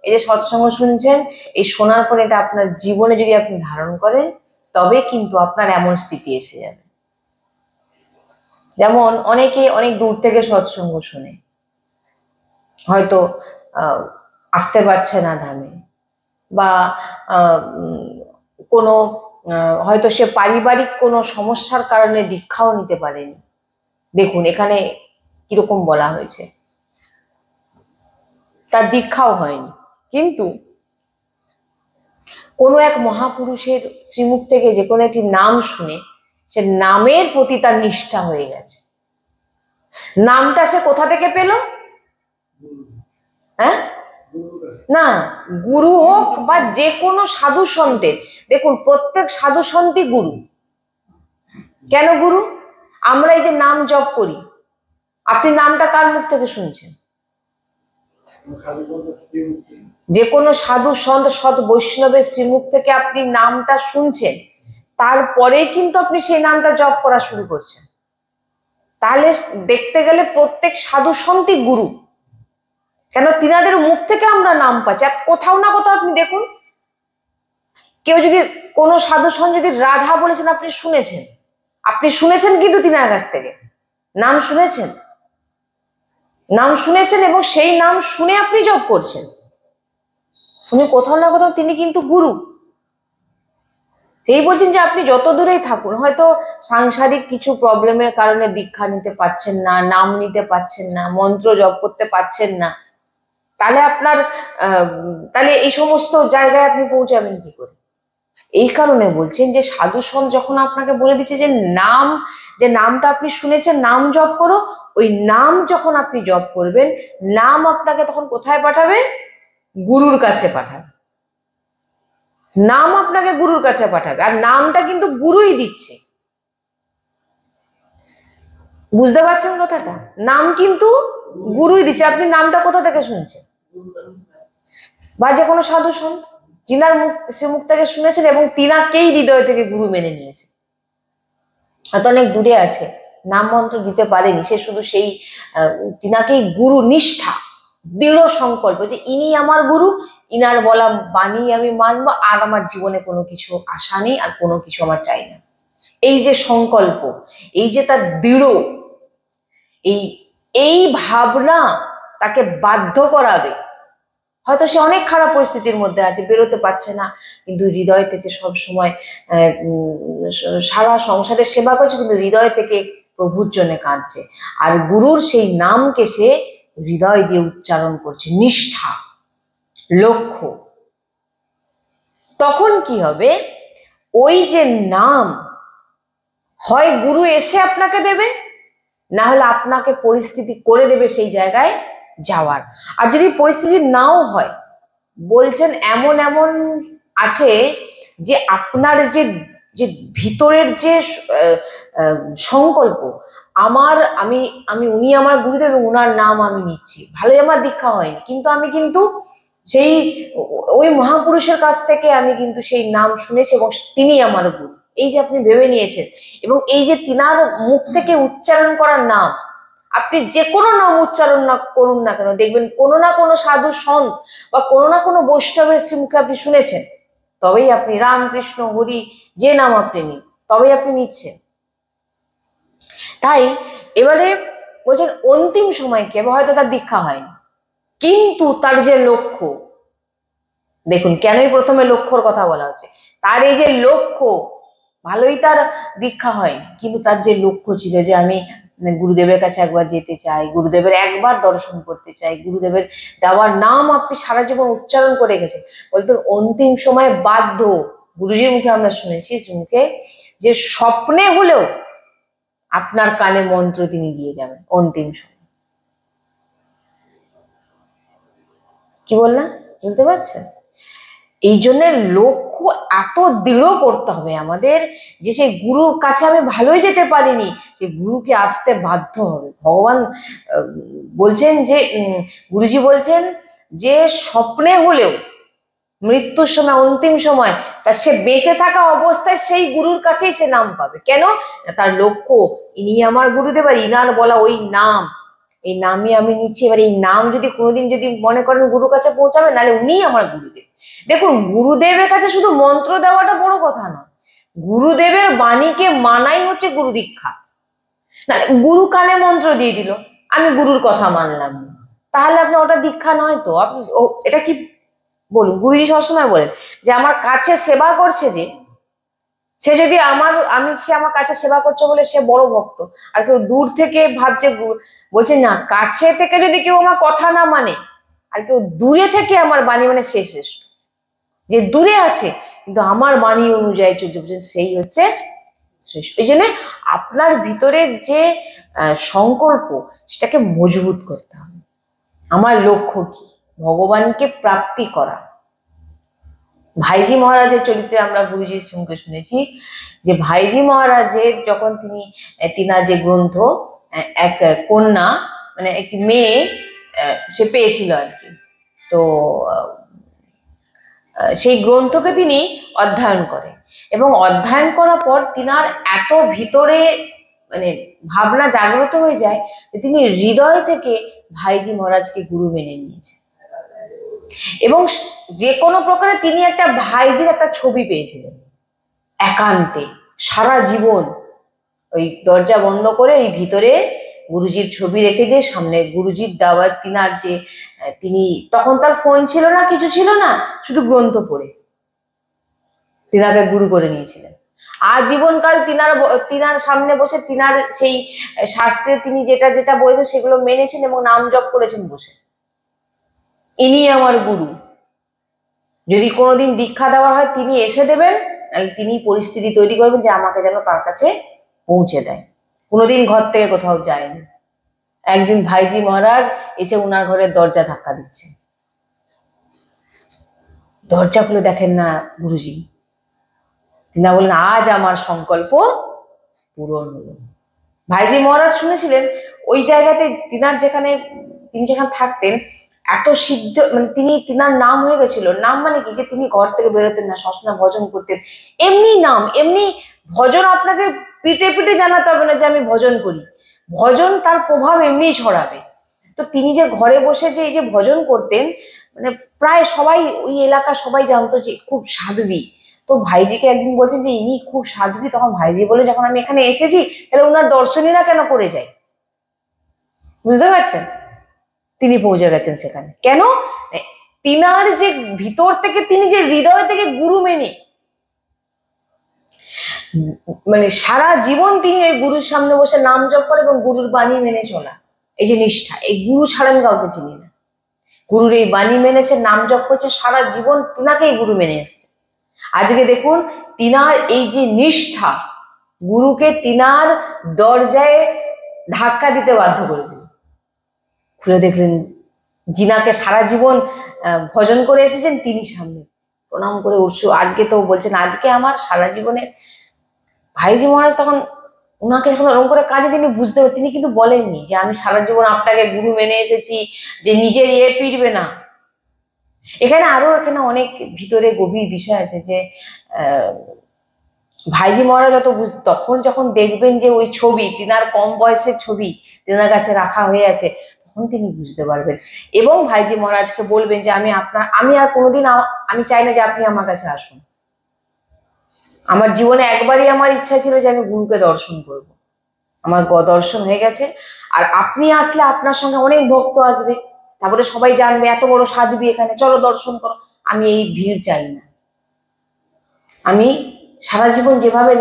এই যে সৎসঙ্গ শুনছেন, এই শোনার পরে এটা আপনার জীবনে যদি আপনি ধারণ করেন, তবে কিন্তু আপনার এমন স্থিতি এসে যাবে। যেমন অনেকে অনেক দূর থেকে সৎসঙ্গ শুনে, হয়তো আসতে পারছে না ধামে, বা কোনো হয়তো সে পারিবারিক কোনো সমস্যার কারণে দীক্ষাও নিতে পারেনি। দেখুন এখানে কিরকম বলা হয়েছে, তার দীক্ষাও হয়নি, কিন্তু কোনো এক মহাপুরুষের শ্রীমুখ থেকে যে কোনো একটি নাম শুনে সে নামের প্রতি তার নিষ্ঠা হয়ে গেছে। নামটা সে কোথা থেকে পেল? হ্যাঁ, না, গুরু হোক বা যে কোনো সাধু সন্তের। দেখুন প্রত্যেক সাধু সন্তই গুরু। কেন গুরু? আমরা এই যে নাম জপ করি, আপনি নামটা কার মুখ থেকে শুনছেন? যে কোনো সাধু সন্ত সৎ বৈষ্ণবের শ্রীমুখ থেকে আপনি নামটা শুনছেন, তারপরে কিন্তু আপনি সেই নামটা জপ করা শুরু করছেন। তাহলে দেখতে গেলে প্রত্যেক সাধু সন্তই গুরু। কেন? তিনাদের মুখ থেকে আমরা নাম পাচ্ছি। আর কোথাও না কোথাও আপনি দেখুন, কেউ যদি কোনো সাধু সন্ত যদি রাধা বলেছেন, আপনি শুনেছেন কিন্তু তিনার কাছ থেকে নাম শুনেছেন, এবং সেই নাম শুনে আপনি জপ করছেন, উনি কোথাও না কোথাও তিনি কিন্তু গুরু। সেই বলছেন যে আপনি যত দূরেই থাকুন, হয়তো সাংসারিক কিছু প্রবলেমের কারণে দীক্ষা নিতে পারছেন না, নাম নিতে পারছেন না, মন্ত্র জপ করতে পারছেন না, তাহলে এই সমস্ত জায়গায় আপনি পৌঁছাবেন কি করে? এই কারণে বলছেন যে সাধু সন্ত যখন আপনাকে বলে দিচ্ছে যে নামটা আপনি শুনেছেন, নাম জপ করো, ওই নাম যখন আপনি জপ করবেন, নাম আপনাকে তখন কোথায় পাঠাবে? গুরুর কাছে পাঠাবে। নাম আপনাকে গুরুর কাছে পাঠাবে, আর নামটা কিন্তু গুরুই দিচ্ছে। বুঝতে পারছেন কথাটা? নাম কিন্তু গুরুই দিচ্ছে। আপনি নামটা কোথা থেকে শুনছেন? বা যে কোনো সাধু সন্ত যিনার মুখ থেকে শুনেছেন, এবং তিনাকেই হৃদয় থেকে গুরু মেনে নিয়েছে। হয়তো অনেক দূরে আছে, নাম মন্ত্র দিতে পারেনি, সে শুধু সেই তিনাকেই গুরু, নিষ্ঠা, দৃঢ় সংকল্প যে ইনি আমার গুরু, ইনার বলা বাণী আমি মানবো, আর আমার জীবনে কোনো কিছু আশা নেই, আর কোনো কিছু আমার চাই না। এই যে সংকল্প, এই যে তার দৃঢ়, এই ভাবনা তাকে বাধ্য করাবে। হয়তো সে অনেক খারাপ পরিস্থিতির মধ্যে আছে, বেরোতে পারছে না, কিন্তু হৃদয় থেকে সব সময় সারা সংসারের সেবা করছে, কিন্তু হৃদয় থেকে প্রভুর জন্য কাঁদছে, আর গুরুর সেই নামকে সে হৃদয় দিয়ে উচ্চারণ করছে, নিষ্ঠা, লক্ষ্য। তখন কি হবে? ওই যে নাম, হয় গুরু এসে আপনাকে দেবে, না হলে আপনাকে পরিস্থিতি করে দেবে সেই জায়গায় যাওয়ার। আর যদি পরিস্থিতি নাও হয়, বলছেন এমন আছে যে আপনার যে ভিতরের যে সংকল্প, আমি উনি আমার গুরুদেব, উনার নাম আমি নিচ্ছি, ভালোই আমার দীক্ষা হয়নি, কিন্তু আমি কিন্তু সেই ওই মহাপুরুষের কাছ থেকে আমি কিন্তু সেই নাম শুনেছি, এবং তিনি আমার গুরু। এই যে আপনি ভেবে নিয়েছেন, এবং এই যে তিনার মুখ থেকে উচ্চারণ করার নাম, আপনি যে কোনো নাম উচ্চারণ না করুন না কেন, দেখবেন কোনো না কোনো সাধু সন্ত বা কোনো না কোনো বৈষ্ণবের মুখে আপনি শুনেছেন, তবেই আপনি রামকৃষ্ণ হরি যে নাম আপনি নিন, তবেই আপনি নিচ্ছেন। তাই এবারে বলছেন অন্তিম সময় কি হবে? হয়তো তার দীক্ষা হয়নি, কিন্তু তার যে লক্ষ্য, দেখুন কেনই প্রথমে লক্ষ্যর কথা বলা হচ্ছে, তার এই যে লক্ষ্য, ভালোই তার দীক্ষা হয়নি, কিন্তু তার যে লক্ষ্য ছিল যে আমি মানে গুরুদেবের কাছে একবার যেতে চাই, গুরুদেবের একবার দর্শন করতে চাই, গুরুদেবের দেওয়ার নাম আপনি সারা জীবন উচ্চারণ করে গেছেন, বলতো অন্তিম সময় বাধ্য, গুরুজির মুখে আমরা শুনেছি মুখে, যে স্বপ্নে হলেও আপনার কানে মন্ত্র তিনি দিয়ে যাবেন অন্তিম সময়। কি বললাম বুঝতে পারছেন? এই জন্য লক্ষ্য এত দৃঢ় করতে হবে আমাদের, যে সেই গুরুর কাছে আমি ভালোই যেতে পারিনি, যে গুরুকে আসতে বাধ্য হবে। ভগবান বলছেন যে গুরুজি বলছেন যে স্বপ্নে হলেও মৃত্যুর সময় অন্তিম সময় তা সে বেঁচে থাকা অবস্থায় সেই গুরুর কাছেই সে নাম পাবে। কেন? তার লক্ষ্য ইনি আমার গুরুদেব, আর ইনার বলা ওই নাম, এই নামই আমি নিচ্ছি। এবার এই নাম যদি কোনোদিন যদি মনে করেন গুরুর কাছে পৌঁছাবে, নাহলে উনিই আমার গুরুদেব। দেখুন, গুরুদেবের কাছে শুধু মন্ত্র দেওয়াটা বড় কথা নয়, গুরুদেবের বাণীকে মানাই হচ্ছে গুরু দীক্ষা। না, গুরু কানে মন্ত্র দিয়ে দিল, আমি গুরুর কথা মানলাম না, তাহলে আপনি ওটা দীক্ষা নয় তো। আপনি এটা কি বলুন, গুরুজি সবসময় বলেন যে আমার কাছে সেবা করছে যে, সে যদি সে আমার কাছে সেবা করছে বলে সে বড় ভক্ত, আর কেউ দূর থেকে ভাবছে, বলছে না, কাছে থেকে যদি কেউ আমার কথা না মানে, আর কেউ দূরে থেকে আমার বাণী মানে, সে শ্রেষ্ঠ। যে দূরে আছে কিন্তু আমার বাণী অনুযায়ী চলছে, সেই হচ্ছে শ্রেষ্ঠ। এই জন্য আপনার ভিতরে যে সংকল্প, সেটাকে মজবুত করতে হবে। আমার লক্ষ্য কি? ভগবানকে প্রাপ্তি করা। ভাইজি মহারাজের চরিত্রে আমরা গুরুজির সঙ্গে শুনেছি যে ভাইজি মহারাজের যখন তিনার যে গ্রন্থ, এক কন্যা মানে একটি মেয়ে সে পেয়েছিল আর কি, তো সেই গ্রন্থকে তিনি অধ্যয়ন করেন, এবং অধ্যয়ন করার পর তিনার এত ভিতরে মানে ভাবনা জাগ্রত হয়ে যায় যে তিনি হৃদয় থেকে ভাইজি মহারাজকে গুরু মেনে নিয়েছেন। এবং যে কোনো প্রকারে তিনি একটা ভাইজির একটা ছবি পেয়েছিলেন একান্তে, সারা জীবন ওই দরজা বন্ধ করে ওই ভিতরে গুরুজির ছবি রেখে দিয়ে সামনে গুরুজির দেওয়া তিনার যে তিনি তখন তার ফোন ছিল না, কিছু ছিল না, শুধু গ্রন্থ পড়ে তিনাকে গুরু করে নিয়েছিলেন। আজীবনকাল তিনার সামনে বসে তিনার সেই শাস্ত্রে তিনি যেটা যেটা বলেছেন সেগুলো মেনেছেন এবং নাম জপ করেছেন বসে। ইনি আমার গুরু। যদি কোনোদিন দীক্ষা দেওয়া হয় তিনি এসে দেবেন, তিনি পরিস্থিতি তৈরি করবেন যে আমাকে যেন তার কাছে পৌঁছে দেয়। কোনোদিন ঘর থেকে কোথাও যায়নি। একদিন ভাইজি মহারাজ এসে উনার ঘরের দরজা ধাক্কা দিচ্ছে, দরজা খুলে দেখেন না গুরুজি। তিনি বললেন আজ আমার সংকল্প পূরণ হলো। ভাইজি মহারাজ শুনেছিলেন ওই জায়গাতে তিনি যেখানে থাকতেন এত সিদ্ধ, মানে তিনার নাম হয়ে গেছিল। নাম মানে কি, যে তিনি ঘর থেকে বেরোতেন না, সবসময় ভজন করতেন। এমনি নাম, এমনি ভজন আপনাকে পিটে পিটে জানাতে হবে না যে আমি ভজন করি, ভজন তার প্রভাব এমনি ছড়াবে। তো তিনি যে ঘরে বসে যে এই যে ভজন করতেন, মানে প্রায় সবাই ওই এলাকা সবাই জানতো যে খুব সাধ্বী। তো ভাইজিকে একদিন বলছে যে ইনি খুব সাধ্বী, তখন ভাইজি বলে যখন আমি এখানে এসেছি তাহলে ওনার দর্শনীরা কেন করে যায়। বুঝতে পারছেন? তিনি পৌঁছে গেছেন সেখানে। কেন? তিনার যে ভিতর থেকে, তিনি যে হৃদয় থেকে গুরু মেনে, মানে সারা জীবন তিনি ওই গুরুর সামনে বসে নাম জপ করে এবং গুরুর বাণী মেনে চলা, এই যে নিষ্ঠা, এই গুরু ছাড়া আমি কাউকে চিনি না। গুরুর এই বাণী মেনেছে, নাম জপ করছে, সারা জীবন তিনাকেই গুরু মেনে এসছে। আজকে দেখুন তিনার এই যে নিষ্ঠা, গুরুকে তিনার দরজায় ধাক্কা দিতে বাধ্য করে দিল। খুলে দেখলেন জিনাকে সারা জীবন ভজন করে এসেছেন, তিনি সামনে প্রণাম করে উঠছো। আজকে তো বলছেন আজকে আমার সারা জীবনে। ভাইজি মহারাজ তখন ওনাকে এখন ওরকম করে কাজে তিনি বুঝতে পারেন, তিনি কিন্তু বলেননি যে আমি সারা জীবন আপনাকে গুরু মেনে এসেছি, যে নিজের ফিরবে না। এখানে অনেক ভিতরে গভীর বিষয় আছে যে ভাইজি মহারাজ তখন যখন দেখবেন যে ওই ছবি তিনার কম বয়সের ছবি তিনার কাছে রাখা হয়ে আছে, তখন তিনি বুঝতে পারবেন এবং ভাইজি মহারাজকে বলবেন যে আমি আর কোনোদিন আমি চাই না যে আপনি আমার কাছে আসুন। আমার জীবনে একবারই আমার ইচ্ছা ছিল যে আমি গুরুকে দর্শন করব, আমার দর্শন হয়ে গেছে। আর আপনি আসলে আপনার সঙ্গে অনেক ভক্ত আসবে, তারপরে সবাই জানবে এত বড় সাধ্বী এখানে, চলো দর্শন করো। আমি এই ভিড় চাই না। আমি সারা জীবন যেভাবে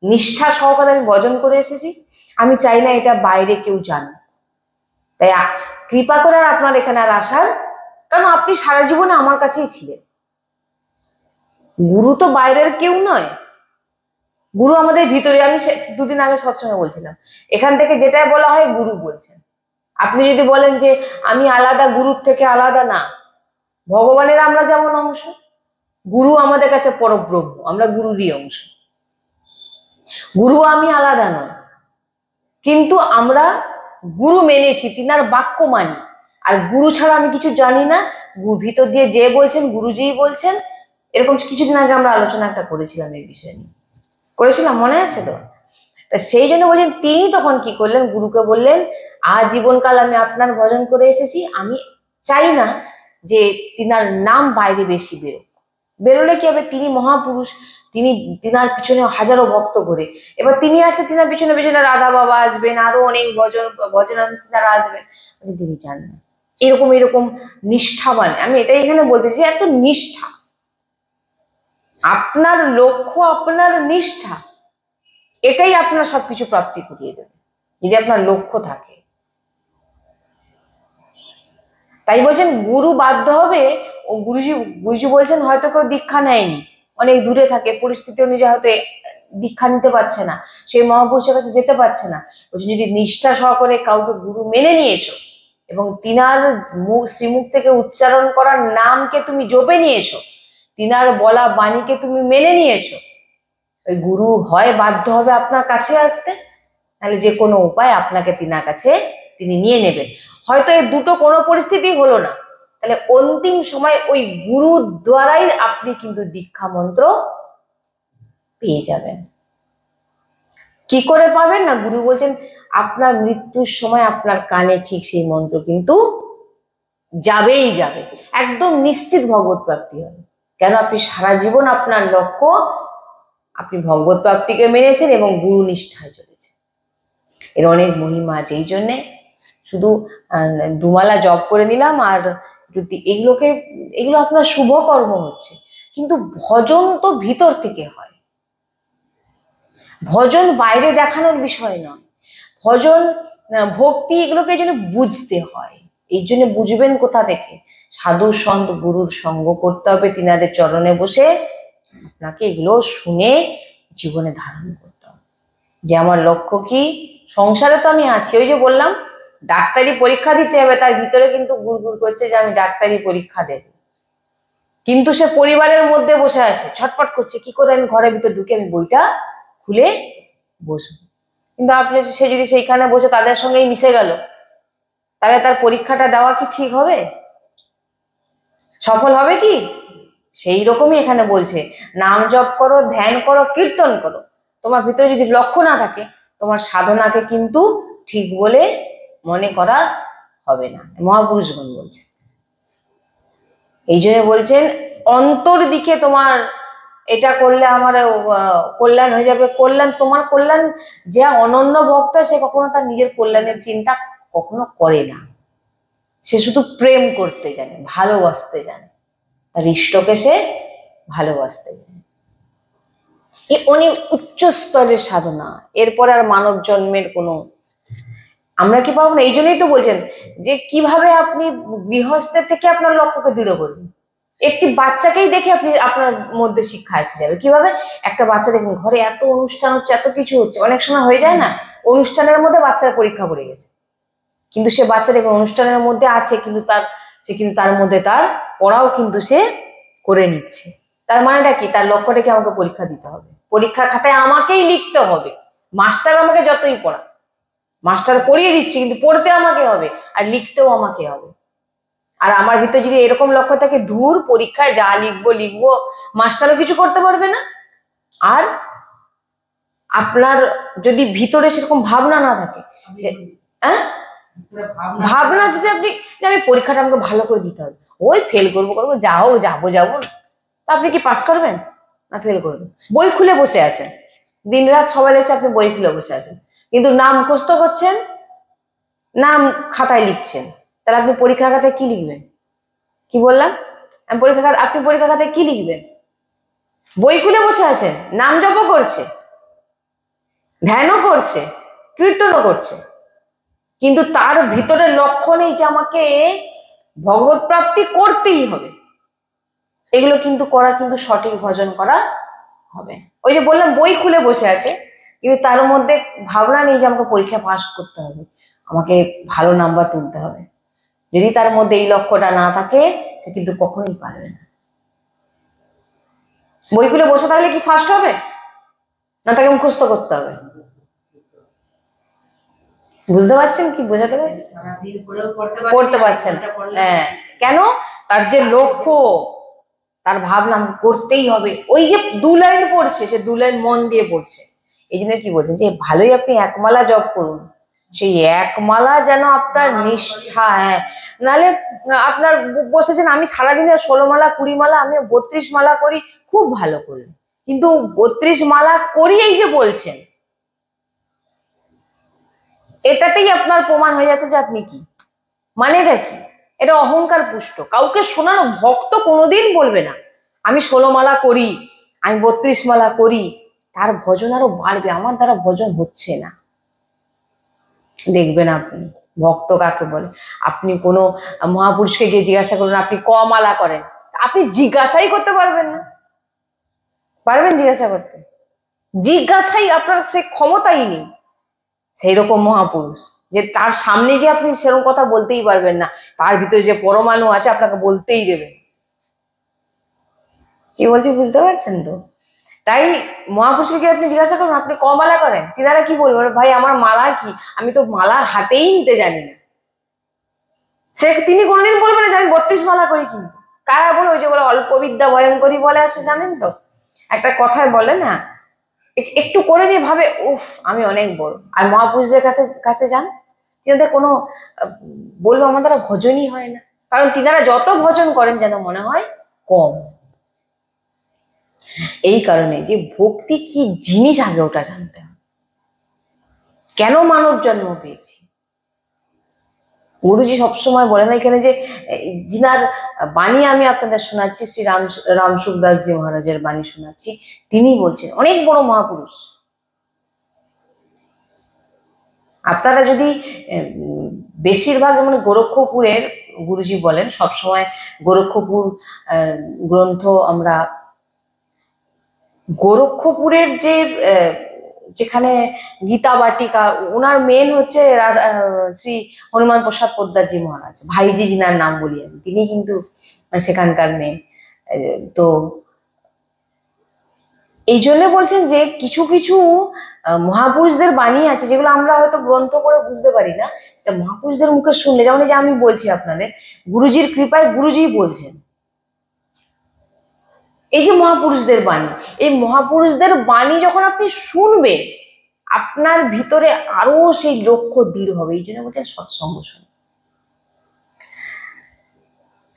নিষ্ঠা সহকারে আমি ভজন করে এসেছি, আমি চাই না এটা বাইরে কেউ জানে। তাই কৃপা করে আর আপনার এখানে আর আসার, কারণ আপনি সারা জীবনে আমার কাছেই ছিলেন। গুরু তো বাইরের কেউ নয়, গুরু আমাদের ভিতরে। আমি দুদিন আগে সৎসঙ্গে বলছিলাম, এখান থেকে যেটাই বলা হয় গুরু বলছেন। আপনি যদি বলেন যে আমি আলাদা, গুরুর থেকে আলাদা, না। ভগবানের আমরা যেমন অংশ, গুরু আমাদের কাছে পরব্রহ্ম, আমরা গুরুরই অংশ। গুরু আমি আলাদা নয়, কিন্তু আমরা গুরু মেনেছি, তিনার বাক্য মানি। আর গুরু ছাড়া আমি কিছু জানি না। ভিতর দিয়ে যে বলছেন গুরুজিই বলছেন। এরকম কিছুদিন আগে আমরা আলোচনা একটা করেছিলাম এই বিষয় নিয়ে, করেছিলাম, মনে আছে তো? তা সেই জন্য বলছেন, তিনি তখন কি করলেন, গুরুকে বললেন আজীবনকাল আমি আপনার ভজন করে এসেছি, আমি চাই না যে তিনার নাম বাইরে বেশি বেরোলে কি হবে, তিনি মহাপুরুষ, তিনার পিছনে হাজারো ভক্ত ঘুরে। এবার তিনি আসলে তিনার পিছনে পিছনে রাধা বাবা আসবেন, আরো অনেক তিনারা আসবেন, তিনি চান না। এরকম এরকম নিষ্ঠাবান, আমি এটাই এখানে বলতে চাই, এত নিষ্ঠা। আপনার লক্ষ্য, আপনার নিষ্ঠা, এটাই আপনার সবকিছু প্রাপ্তি করিয়ে দেবে, যদি আপনার লক্ষ্য থাকে। তাই বলছেন গুরু বাধ্য হবে। ও গুরুজি বলছেন হয়তো কেউ দীক্ষা নেয়নি, অনেক দূরে থাকে, পরিস্থিতি অনুযায়ী হয়তো দীক্ষা নিতে পারছে না, সেই মহাপুরুষের কাছে যেতে পারছে না। বলছেন যদি নিষ্ঠা সহকারে কাউকে গুরু মেনে নিয়েছো এবং তিনার শ্রীমুখ থেকে উচ্চারণ করার নামকে তুমি জপে নিয়েছো, তিনার বলা বাণীকে তুমি মেনে নিয়েছো, ওই গুরু হয় বাধ্য হবে আপনার কাছে আসতে, তাহলে যে কোনো উপায় আপনাকে তিনার কাছে তিনি নিয়ে নেবেন। হয়তো এই দুটো কোনো পরিস্থিতি হলো না, তাহলে অন্তিম সময় ওই গুরু দ্বারাই আপনি কিন্তু দীক্ষা মন্ত্র পেয়ে যাবেন। কি করে পাবেন না, গুরু বলছেন আপনার মৃত্যুর সময় আপনার কানে ঠিক সেই মন্ত্র কিন্তু যাবেই যাবে, একদম নিশ্চিত ভগবত প্রাপ্তি হবে। কেন, আপনি সারা জীবন আপনার লক্ষ্য, আপনি ভগবত প্রাপ্তিকে মেনেছেন এবং গুরু নিষ্ঠায় চলেছেন। এর অনেক মহিমা আছে। এই জন্যে শুধু দুমালা জপ করে নিলাম আর এগুলো আপনার শুভ কর্ম হচ্ছে, কিন্তু ভজন তো ভিতর থেকে হয়। ভজন বাইরে দেখানোর বিষয় নয়, ভজন ভক্তি এগুলোকে যেন বুঝতে হয়। এই জন্য বুঝবেন কোথা থেকে, সাধু সন্ত গুরুর সঙ্গ করতে হবে, তিনাদের চরণে বসে আপনাকে এগুলো শুনে জীবনে ধারণ করতে হবে যে আমার লক্ষ্য কি। সংসারে তো আমি আছি, ওই যে বললাম ডাক্তারি পরীক্ষা দিতে হবে, তার ভিতরে কিন্তু গুড়গুড় করছে যে আমি ডাক্তারি পরীক্ষা দেব, কিন্তু সে পরিবারের মধ্যে বসে আছে, ছটপট করছে কি করে আমি ঘরের ভিতর ঢুকে আমি বইটা খুলে বসবো। কিন্তু সে যদি সেইখানে বসে তাদের সঙ্গেই মিশে গেল, তাহলে তার পরীক্ষাটা দেওয়া কি ঠিক হবে, সফল হবে কি? সেই রকমই এখানে বলছে, নাম জপ করো, ধ্যান করো, কীর্তন করো, তোমার ভিতরে যদি লক্ষ্য না থাকে তোমার সাধনাকে কিন্তু ঠিক বলে মনে করা হবে না, মহাপুরুষগণ বলছে। এই জন্য বলছেন অন্তর দিকে তোমার এটা করলে আমার কল্যাণ হয়ে যাবে। কল্যাণ, তোমার কল্যাণ, যে অনন্য ভক্ত সে কখনো তার নিজের কল্যাণের চিন্তা কখনো করে না, সে শুধু প্রেম করতে জানে, ভালোবাসতে জানে, তার ইষ্টকে সে ভালোবাসতে জানে। এই অনেক উচ্চ স্তরের সাধনা, এরপর আর মানব জন্মের কোনো আমরা কি পাবো না। এই জন্যই তো বলছেন যে কিভাবে আপনি গৃহস্থের থেকে আপনার লক্ষ্যকে দৃঢ় করবেন। একটি বাচ্চাকেই দেখে আপনি আপনার মধ্যে শিক্ষা এসে যাবে। কিভাবে, একটা বাচ্চা দেখুন ঘরে এত অনুষ্ঠান হচ্ছে, এত কিছু হচ্ছে, অনেক সময় হয়ে যায় না অনুষ্ঠানের মধ্যে বাচ্চার পরীক্ষা পড়ে গেছে, কিন্তু সে বাচ্চা দেখুন অনুষ্ঠানের মধ্যে আছে, কিন্তু তার মধ্যে তার পড়াও কিন্তু সে করে নিচ্ছে। তার মানেটা কি, তার লক্ষ্যটাকে আমাকে পরীক্ষা দিতে হবে, পরীক্ষার খাতায় আমাকেই লিখতে হবে। মাস্টার আমাকে যতই পড়া, মাস্টার পড়িয়ে দিচ্ছে কিন্তু পড়তে আমাকে হবে আর লিখতেও আমাকে হবে। আর আমার ভিতরে যদি এরকম লক্ষ্য থাকে, ধূর পরীক্ষায় যা লিখবো, মাস্টারও কিছু করতে পারবে না। আর আপনার যদি ভিতরে সেরকম ভাবনা না থাকে, ভাবনা যদি আপনি যে আমি পরীক্ষাটা আমাকে ভালো করে দিতে হবে, ওই ফেল করবো যাবো, তা আপনি কি পাস করবেন না ফেল করবেন? বই খুলে বসে আছেন, দিন রাত সবাই দেখছে আপনি বই খুলে বসে আছেন, কিন্তু নাম মুখস্থ করছেন, নাম খাতায় লিখছেন, তাহলে আপনি পরীক্ষা খাতায় কি লিখবেন? কি বললাম, আপনি পরীক্ষা খাতায় কি লিখবেন? বই খুলে বসে আছেন, নাম জপও করছে, ধ্যানও করছে, কীর্তনও করছে, কিন্তু তার ভিতরে লক্ষ্য নেই যে আমাকে ভগবত প্রাপ্তি করতেই হবে। এগুলো কিন্তু করা কিন্তু সঠিক ভজন করা হবে। ওই যে বললাম বই খুলে বসে আছে, কিন্তু তার মধ্যে ভাবনা নেই যে আমাকে পরীক্ষা পাস করতে হবে, আমাকে ভালো নাম্বার তুলতে হবে। যদি তার মধ্যে এই লক্ষ্যটা না থাকে, সে কিন্তু কখনোই পারবে না। বই খুলে বসে থাকলে কি ফার্স্ট হবে, না তাকে মুখস্থ করতে হবে? বুঝতে পারছেন কি বোঝাতে পারছেন? পড়তে পারছেন। হ্যাঁ, কেন? তার যে লক্ষ্য, তার ভাবনা আমাকে করতেই হবে। ওই যে 2 লাইন পড়ছে, সে 2 লাইন মন দিয়ে পড়ছে। এই জন্য কি বলছেন যে ভালোই আপনি একমালা জপ করুন, সেই একমালা যেন আপনার নিষ্ঠা। হ্যাঁ, নাহলে আপনার বসেছেন আমি সারাদিনে 16 মালা 20 মালা, আমি 32 মালা করি, খুব ভালো করলেন, কিন্তু 32 মালা করি এই যে বলছেন, এটাতেই আপনার প্রমাণ হয়ে যাচ্ছে যে আপনি কি, মানে এটা কি, এটা অহংকার পুষ্ট। কাউকে শোনানো ভক্ত কোনোদিন বলবে না আমি 16 মালা করি, আমি 32 মালা করি, তার ভজন আরো বাড়বে, আমার দ্বারা ভজন হচ্ছে না। দেখবেন আপনি ভক্ত কাকে বলে। আপনি কোনো মহাপুরুষকে গিয়ে জিজ্ঞাসা করুন আপনি ক মালা করেন, আপনি জিজ্ঞাসাই করতে পারবেন না। পারবেন জিজ্ঞাসা করতে? জিজ্ঞাসাই আপনার সে ক্ষমতাই নেই। সেই রকম মহাপুরুষ যে তার সামনে গিয়ে আপনি সেরকম কথা বলতেই পারবেন না, তার ভিতরে যে পরমাণু আছে আপনাকে বলতেই দেবে। কি বলছি বুঝতে পারছেন তো? তাই মহাপুরুষকে আপনি জিজ্ঞাসা করুন আপনি ক মালা করেন, তিনারা কি বলবেন, ভাই আমার মালা কি, আমি তো মালা হাতেই নিতে জানি না। সে তিনি কোনোদিন বলবেন না যে আমি 32 মালা করি। কিন্তু কারা বলে, ওই যে বলে অল্প বিদ্যা ভয়ঙ্করী বলে আছে, জানেন তো একটা কথায় বলে না, একটু করে নিয়ে ভাবে উফ আমি অনেক বড়। আর মহাপুরুষদের কাছে যান, তিনাদের কোনো বলবো আমার দ্বারা ভজনই হয় না, কারণ তিনারা যত ভজন করেন যেন মনে হয় কম। এই কারণে যে ভক্তি কি জিনিস আগে ওটা জানতে হবে, কেন মানব জন্ম পেয়েছি। গুরুজি সবসময় বলে না, এখানে যে যিনার বাণী আমি আপনাদের শোনাচ্ছি, শ্রী রামসুখদাসজি মহারাজের বাণী শোনাচ্ছি, তিনি বলছেন অনেক বড় মহাপুরুষ। আপনারা যদি বেশিরভাগ মানে গোরক্ষপুরের গুরুজি বলেন সবসময় গোরক্ষপুর গ্রন্থ, আমরা গোরক্ষপুরের যে যেখানে গীতা বাটিকা, ওনার মেন হচ্ছে শ্রী হনুমান প্রসাদ পোদ্দারজি মহারাজ, ভাইজি যিনার নাম বলি আমি, তিনি কিন্তু সেখানকার মেন। তো এই জন্য বলছেন যে কিছু কিছু মহাপুরুষদের বাণী আছে যেগুলো আমরা হয়তো গ্রন্থ করে বুঝতে পারি না, সেটা মহাপুরুষদের মুখে শুনলে, যেমন এই যে আমি বলছি আপনাদের গুরুজির কৃপায় গুরুজি বলছেন, এই যে মহাপুরুষদের বাণী, এই মহাপুরুষদের বাণী যখন আপনি শুনবেন আপনার ভিতরে আরো সেই লক্ষ্য দৃঢ় হবে। এই জন্য বলছেন সৎসঙ্গ শুনুন।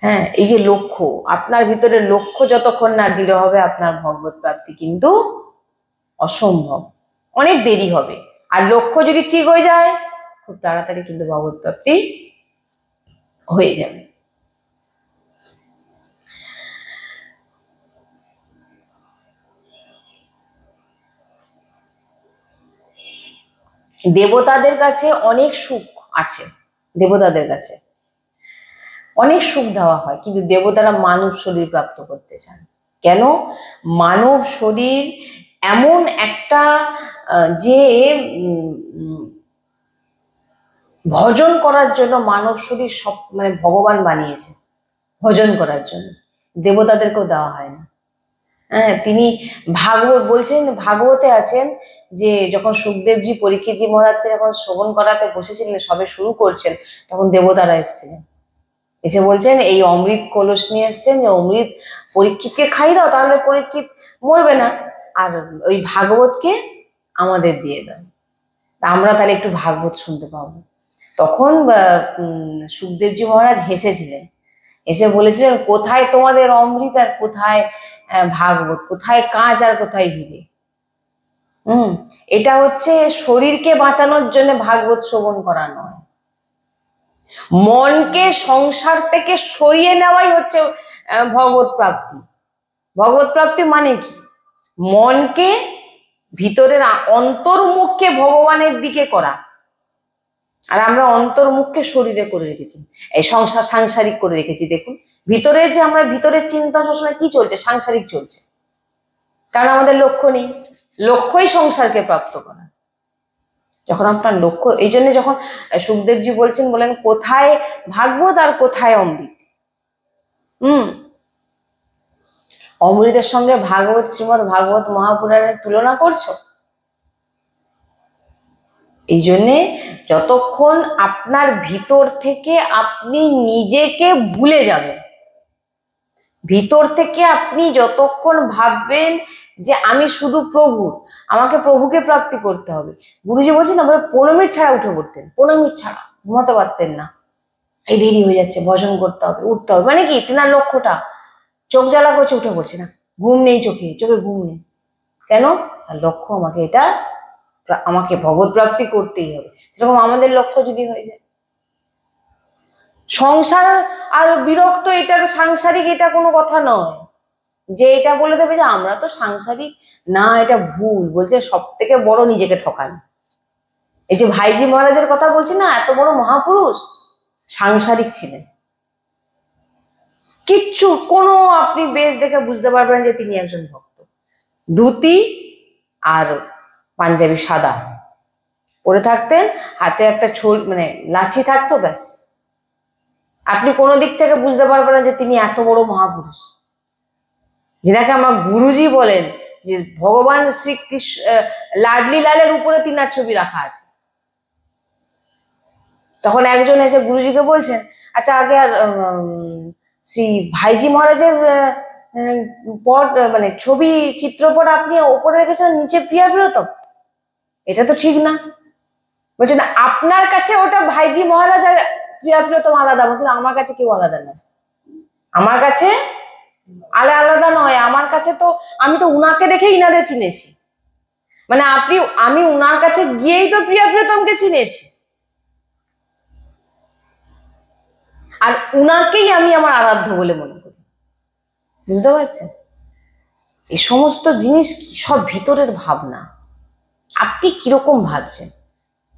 হ্যাঁ, এই যে লক্ষ্য, আপনার ভিতরে লক্ষ্য যতক্ষণ না দৃঢ় হবে আপনার ভগবত প্রাপ্তি কিন্তু অসম্ভব, অনেক দেরি হবে। আর লক্ষ্য যদি ঠিক হয়ে যায় খুব তাড়াতাড়ি কিন্তু ভগবত প্রাপ্তি হয়ে যাবে। দেবতাদের কাছে অনেক সুখ আছে, দেবতাদের কাছে অনেক সুখ দেওয়া হয়, কিন্তু দেবতারা মানব শরীর প্রাপ্ত করতে চান। কেন? মানব শরীর এমন একটা যে ভজন করার জন্য মানব শরীর সব মানে ভগবান বানিয়েছে ভজন করার জন্য, দেবতাদেরকেও দেওয়া হয় না। হ্যাঁ, তিনি ভাগবত বলছেন, ভাগবতে আছেন যে যখন সুখদেবজি পরীক্ষিতজি মহারাজকে যখন শ্রবণ করাতে বসেছিলেন, সবে শুরু করছেন, তখন দেবতারা এসেছিলেন, এসে বলছেন এই অমৃত কলস নিয়ে এসছেন, যে অমৃত পরীক্ষিতকে খাই দাও তাহলে পরীক্ষিত মরবে না, আর ওই ভাগবতকে আমাদের দিয়ে দাও, আমরা তাহলে একটু ভাগবত শুনতে পাবো। তখন সুখদেবজি মহারাজ হেসেছিলেন, এসে বলেছিলেন কোথায় তোমাদের অমৃত আর কোথায় ভাগবত, কোথায় কাঁচ আর কোথায় হিরে। এটা হচ্ছে শরীরকে বাঁচানোর জন্য ভাগবত শ্রবণ করা নয়, মনকে সংসার থেকে সরিয়ে নেওয়াই হচ্ছে ভগবত প্রাপ্তি। ভগবত প্রাপ্তি মানে কি? মনকে ভিতরের অন্তর্মুখকে ভগবানের দিকে করা, আর আমরা অন্তর্মুখকে শরীরে করে রেখেছি, এই সাংসারিক করে রেখেছি। দেখুন ভিতরে যে আমরা ভিতরের চিন্তা সবসময় কি চলছে, সাংসারিক চলছে, কারণ আমাদের লক্ষ্য নেই। লক্ষ্যই সংসারকে প্রাপ্ত করা। যখন আপনার লক্ষ্য, এই জন্য যখন সুখদেবজি বলেন কোথায় ভাগবত আর কোথায় অমৃত। অমৃতের সঙ্গে ভাগবত, শ্রীমদ্ ভাগবত মহাপুরাণের তুলনা করছো? এই জন্যে যতক্ষণ আপনার ভিতর থেকে আপনি নিজেকে ভুলে যাবেন, ভিতর থেকে আপনি যতক্ষণ ভাববেন যে আমি শুধু প্রভু, আমাকে প্রভুকে প্রাপ্তি করতে হবে। গুরুজি বলছেন না, 15 মিনিট ছাড়া উঠে পড়তেন, 15 মিনিট ছাড়া ঘুমাতে পারতেন না, এই দেরি হয়ে যাচ্ছে, ভজন করতে হবে, উঠতে হবে। মানে কি, তেনার লক্ষ্যটা, চোখ জ্বালা করছে, উঠে পড়ছে না, ঘুম নেই, চোখে ঘুম নেই। কেন? তার লক্ষ্য আমাকে ভগবত প্রাপ্তি করতেই হবে। সেরকম আমাদের লক্ষ্য যদি হয়ে যায়, সংসার আর বিরক্ত, এটা সাংসারিক, এটা কোনো কথা নয় যে এটা বলে দেবে যে আমরা তো সাংসারিক না, এটা ভুল। বলছে সব থেকে বড় নিজেকে ঠকান। এই যে ভাইজি মহারাজের কথা বলছি না, এত বড় মহাপুরুষ সাংসারিক ছিলেন, কিচ্ছু কোনো আপনি বেশ দেখে বুঝতে পারবেন যে তিনি একজন ভক্ত। ধুতি আর পাঞ্জাবি সাদা পরে থাকতেন, হাতে একটা মানে লাঠি থাকতো, ব্যাস। আপনি কোনো দিক থেকে বুঝতে পারবেন না যে তিনি এত বড় মহাপুরুষ, যেটাকে আমার গুরুজি বলেন যে ভগবান শ্রীকৃষ্ণ লাডলি লালের উপরে তিনার ছবি রাখা আছে। তখন একজন এসে গুরুজিকে বলছেন, আচ্ছা আগে আর শ্রী ভাইজি মহারাজের পট মানে ছবি চিত্রপট আপনি ওপরে রেখেছেন, নিচে প্রিয়া প্রিয়তম, এটা তো ঠিক না। বলছেন আপনার কাছে ওটা ভাইজি মহারাজ আর প্রিয়া প্রিয়তম আলাদা, কিন্তু আমার কাছে কেউ আলাদা নয়, আমার কাছে আলাদা নয়। আমার কাছে তো আমি তো উনাকে দেখে ইনাদের চিনেছি, মানে আমি উনার কাছে গিয়েই তো প্রিয়া প্রিয়তমকে চিনেছি, আর উনাকেই আমি আমার আরাধ্য বলে মনে করি। বুঝতে পারছেন? এই সমস্ত জিনিস সব ভিতরের ভাবনা। আপনি কিরকম ভাবছেন,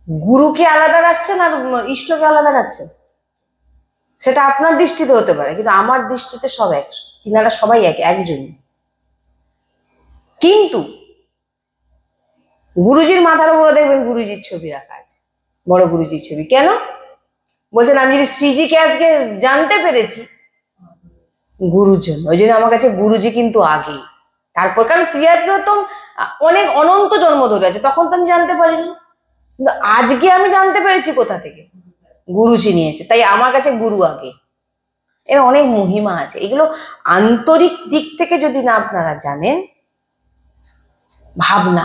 গুরুকে আলাদা রাখছেন আর ইষ্টকে আলাদা রাখছেন, সেটা আপনার দৃষ্টিতে হতে পারে, কিন্তু আমার দৃষ্টিতে সব এক, তিনারা সবাই একজনই। কিন্তু গুরুজির মাথার উপরে দেখবেন গুরুজির ছবি রাখা আছে, বড় গুরুজির ছবি। কেন? বলছেন আমি যদি শ্রীজিকে আজকে জানতে পেরেছি গুরুর জন্য, ওই জন্য আমার কাছে গুরুজি কিন্তু আগে, তারপর। কারণ প্রিয়া প্রিয়তম অনেক অনন্ত জন্ম ধরে আছে, তখন তো আমি জানতে পারিনি, কিন্তু আজকে আমি জানতে পেরেছি কোথা থেকে, গুরুজি নিয়েছে, তাই আমার কাছে গুরু আগে। এর অনেক মহিমা আছে। এগুলো আন্তরিক দিক থেকে যদি না আপনারা জানেন, ভাবনা,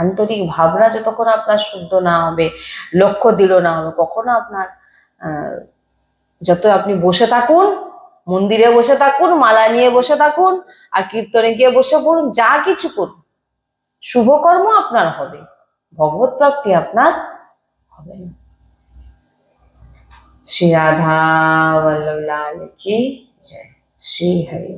আন্তরিক ভাবনা যতক্ষণ আপনার শুদ্ধ না হবে, লক্ষ্য দৃঢ় না হবে, কখনো আপনার যত আপনি বসে থাকুন, মন্দিরে বসে থাকুন, মালা নিয়ে বসে থাকুন, আর কীর্তনে গিয়ে বসে পড়ুন, যা কিছু করুন, শুভকর্ম আপনার হবে, ভগবত প্রাপ্তি আপনার হবে না। শ্রী রাধা বল্লভ লাল কি জয়। শ্রী হরি।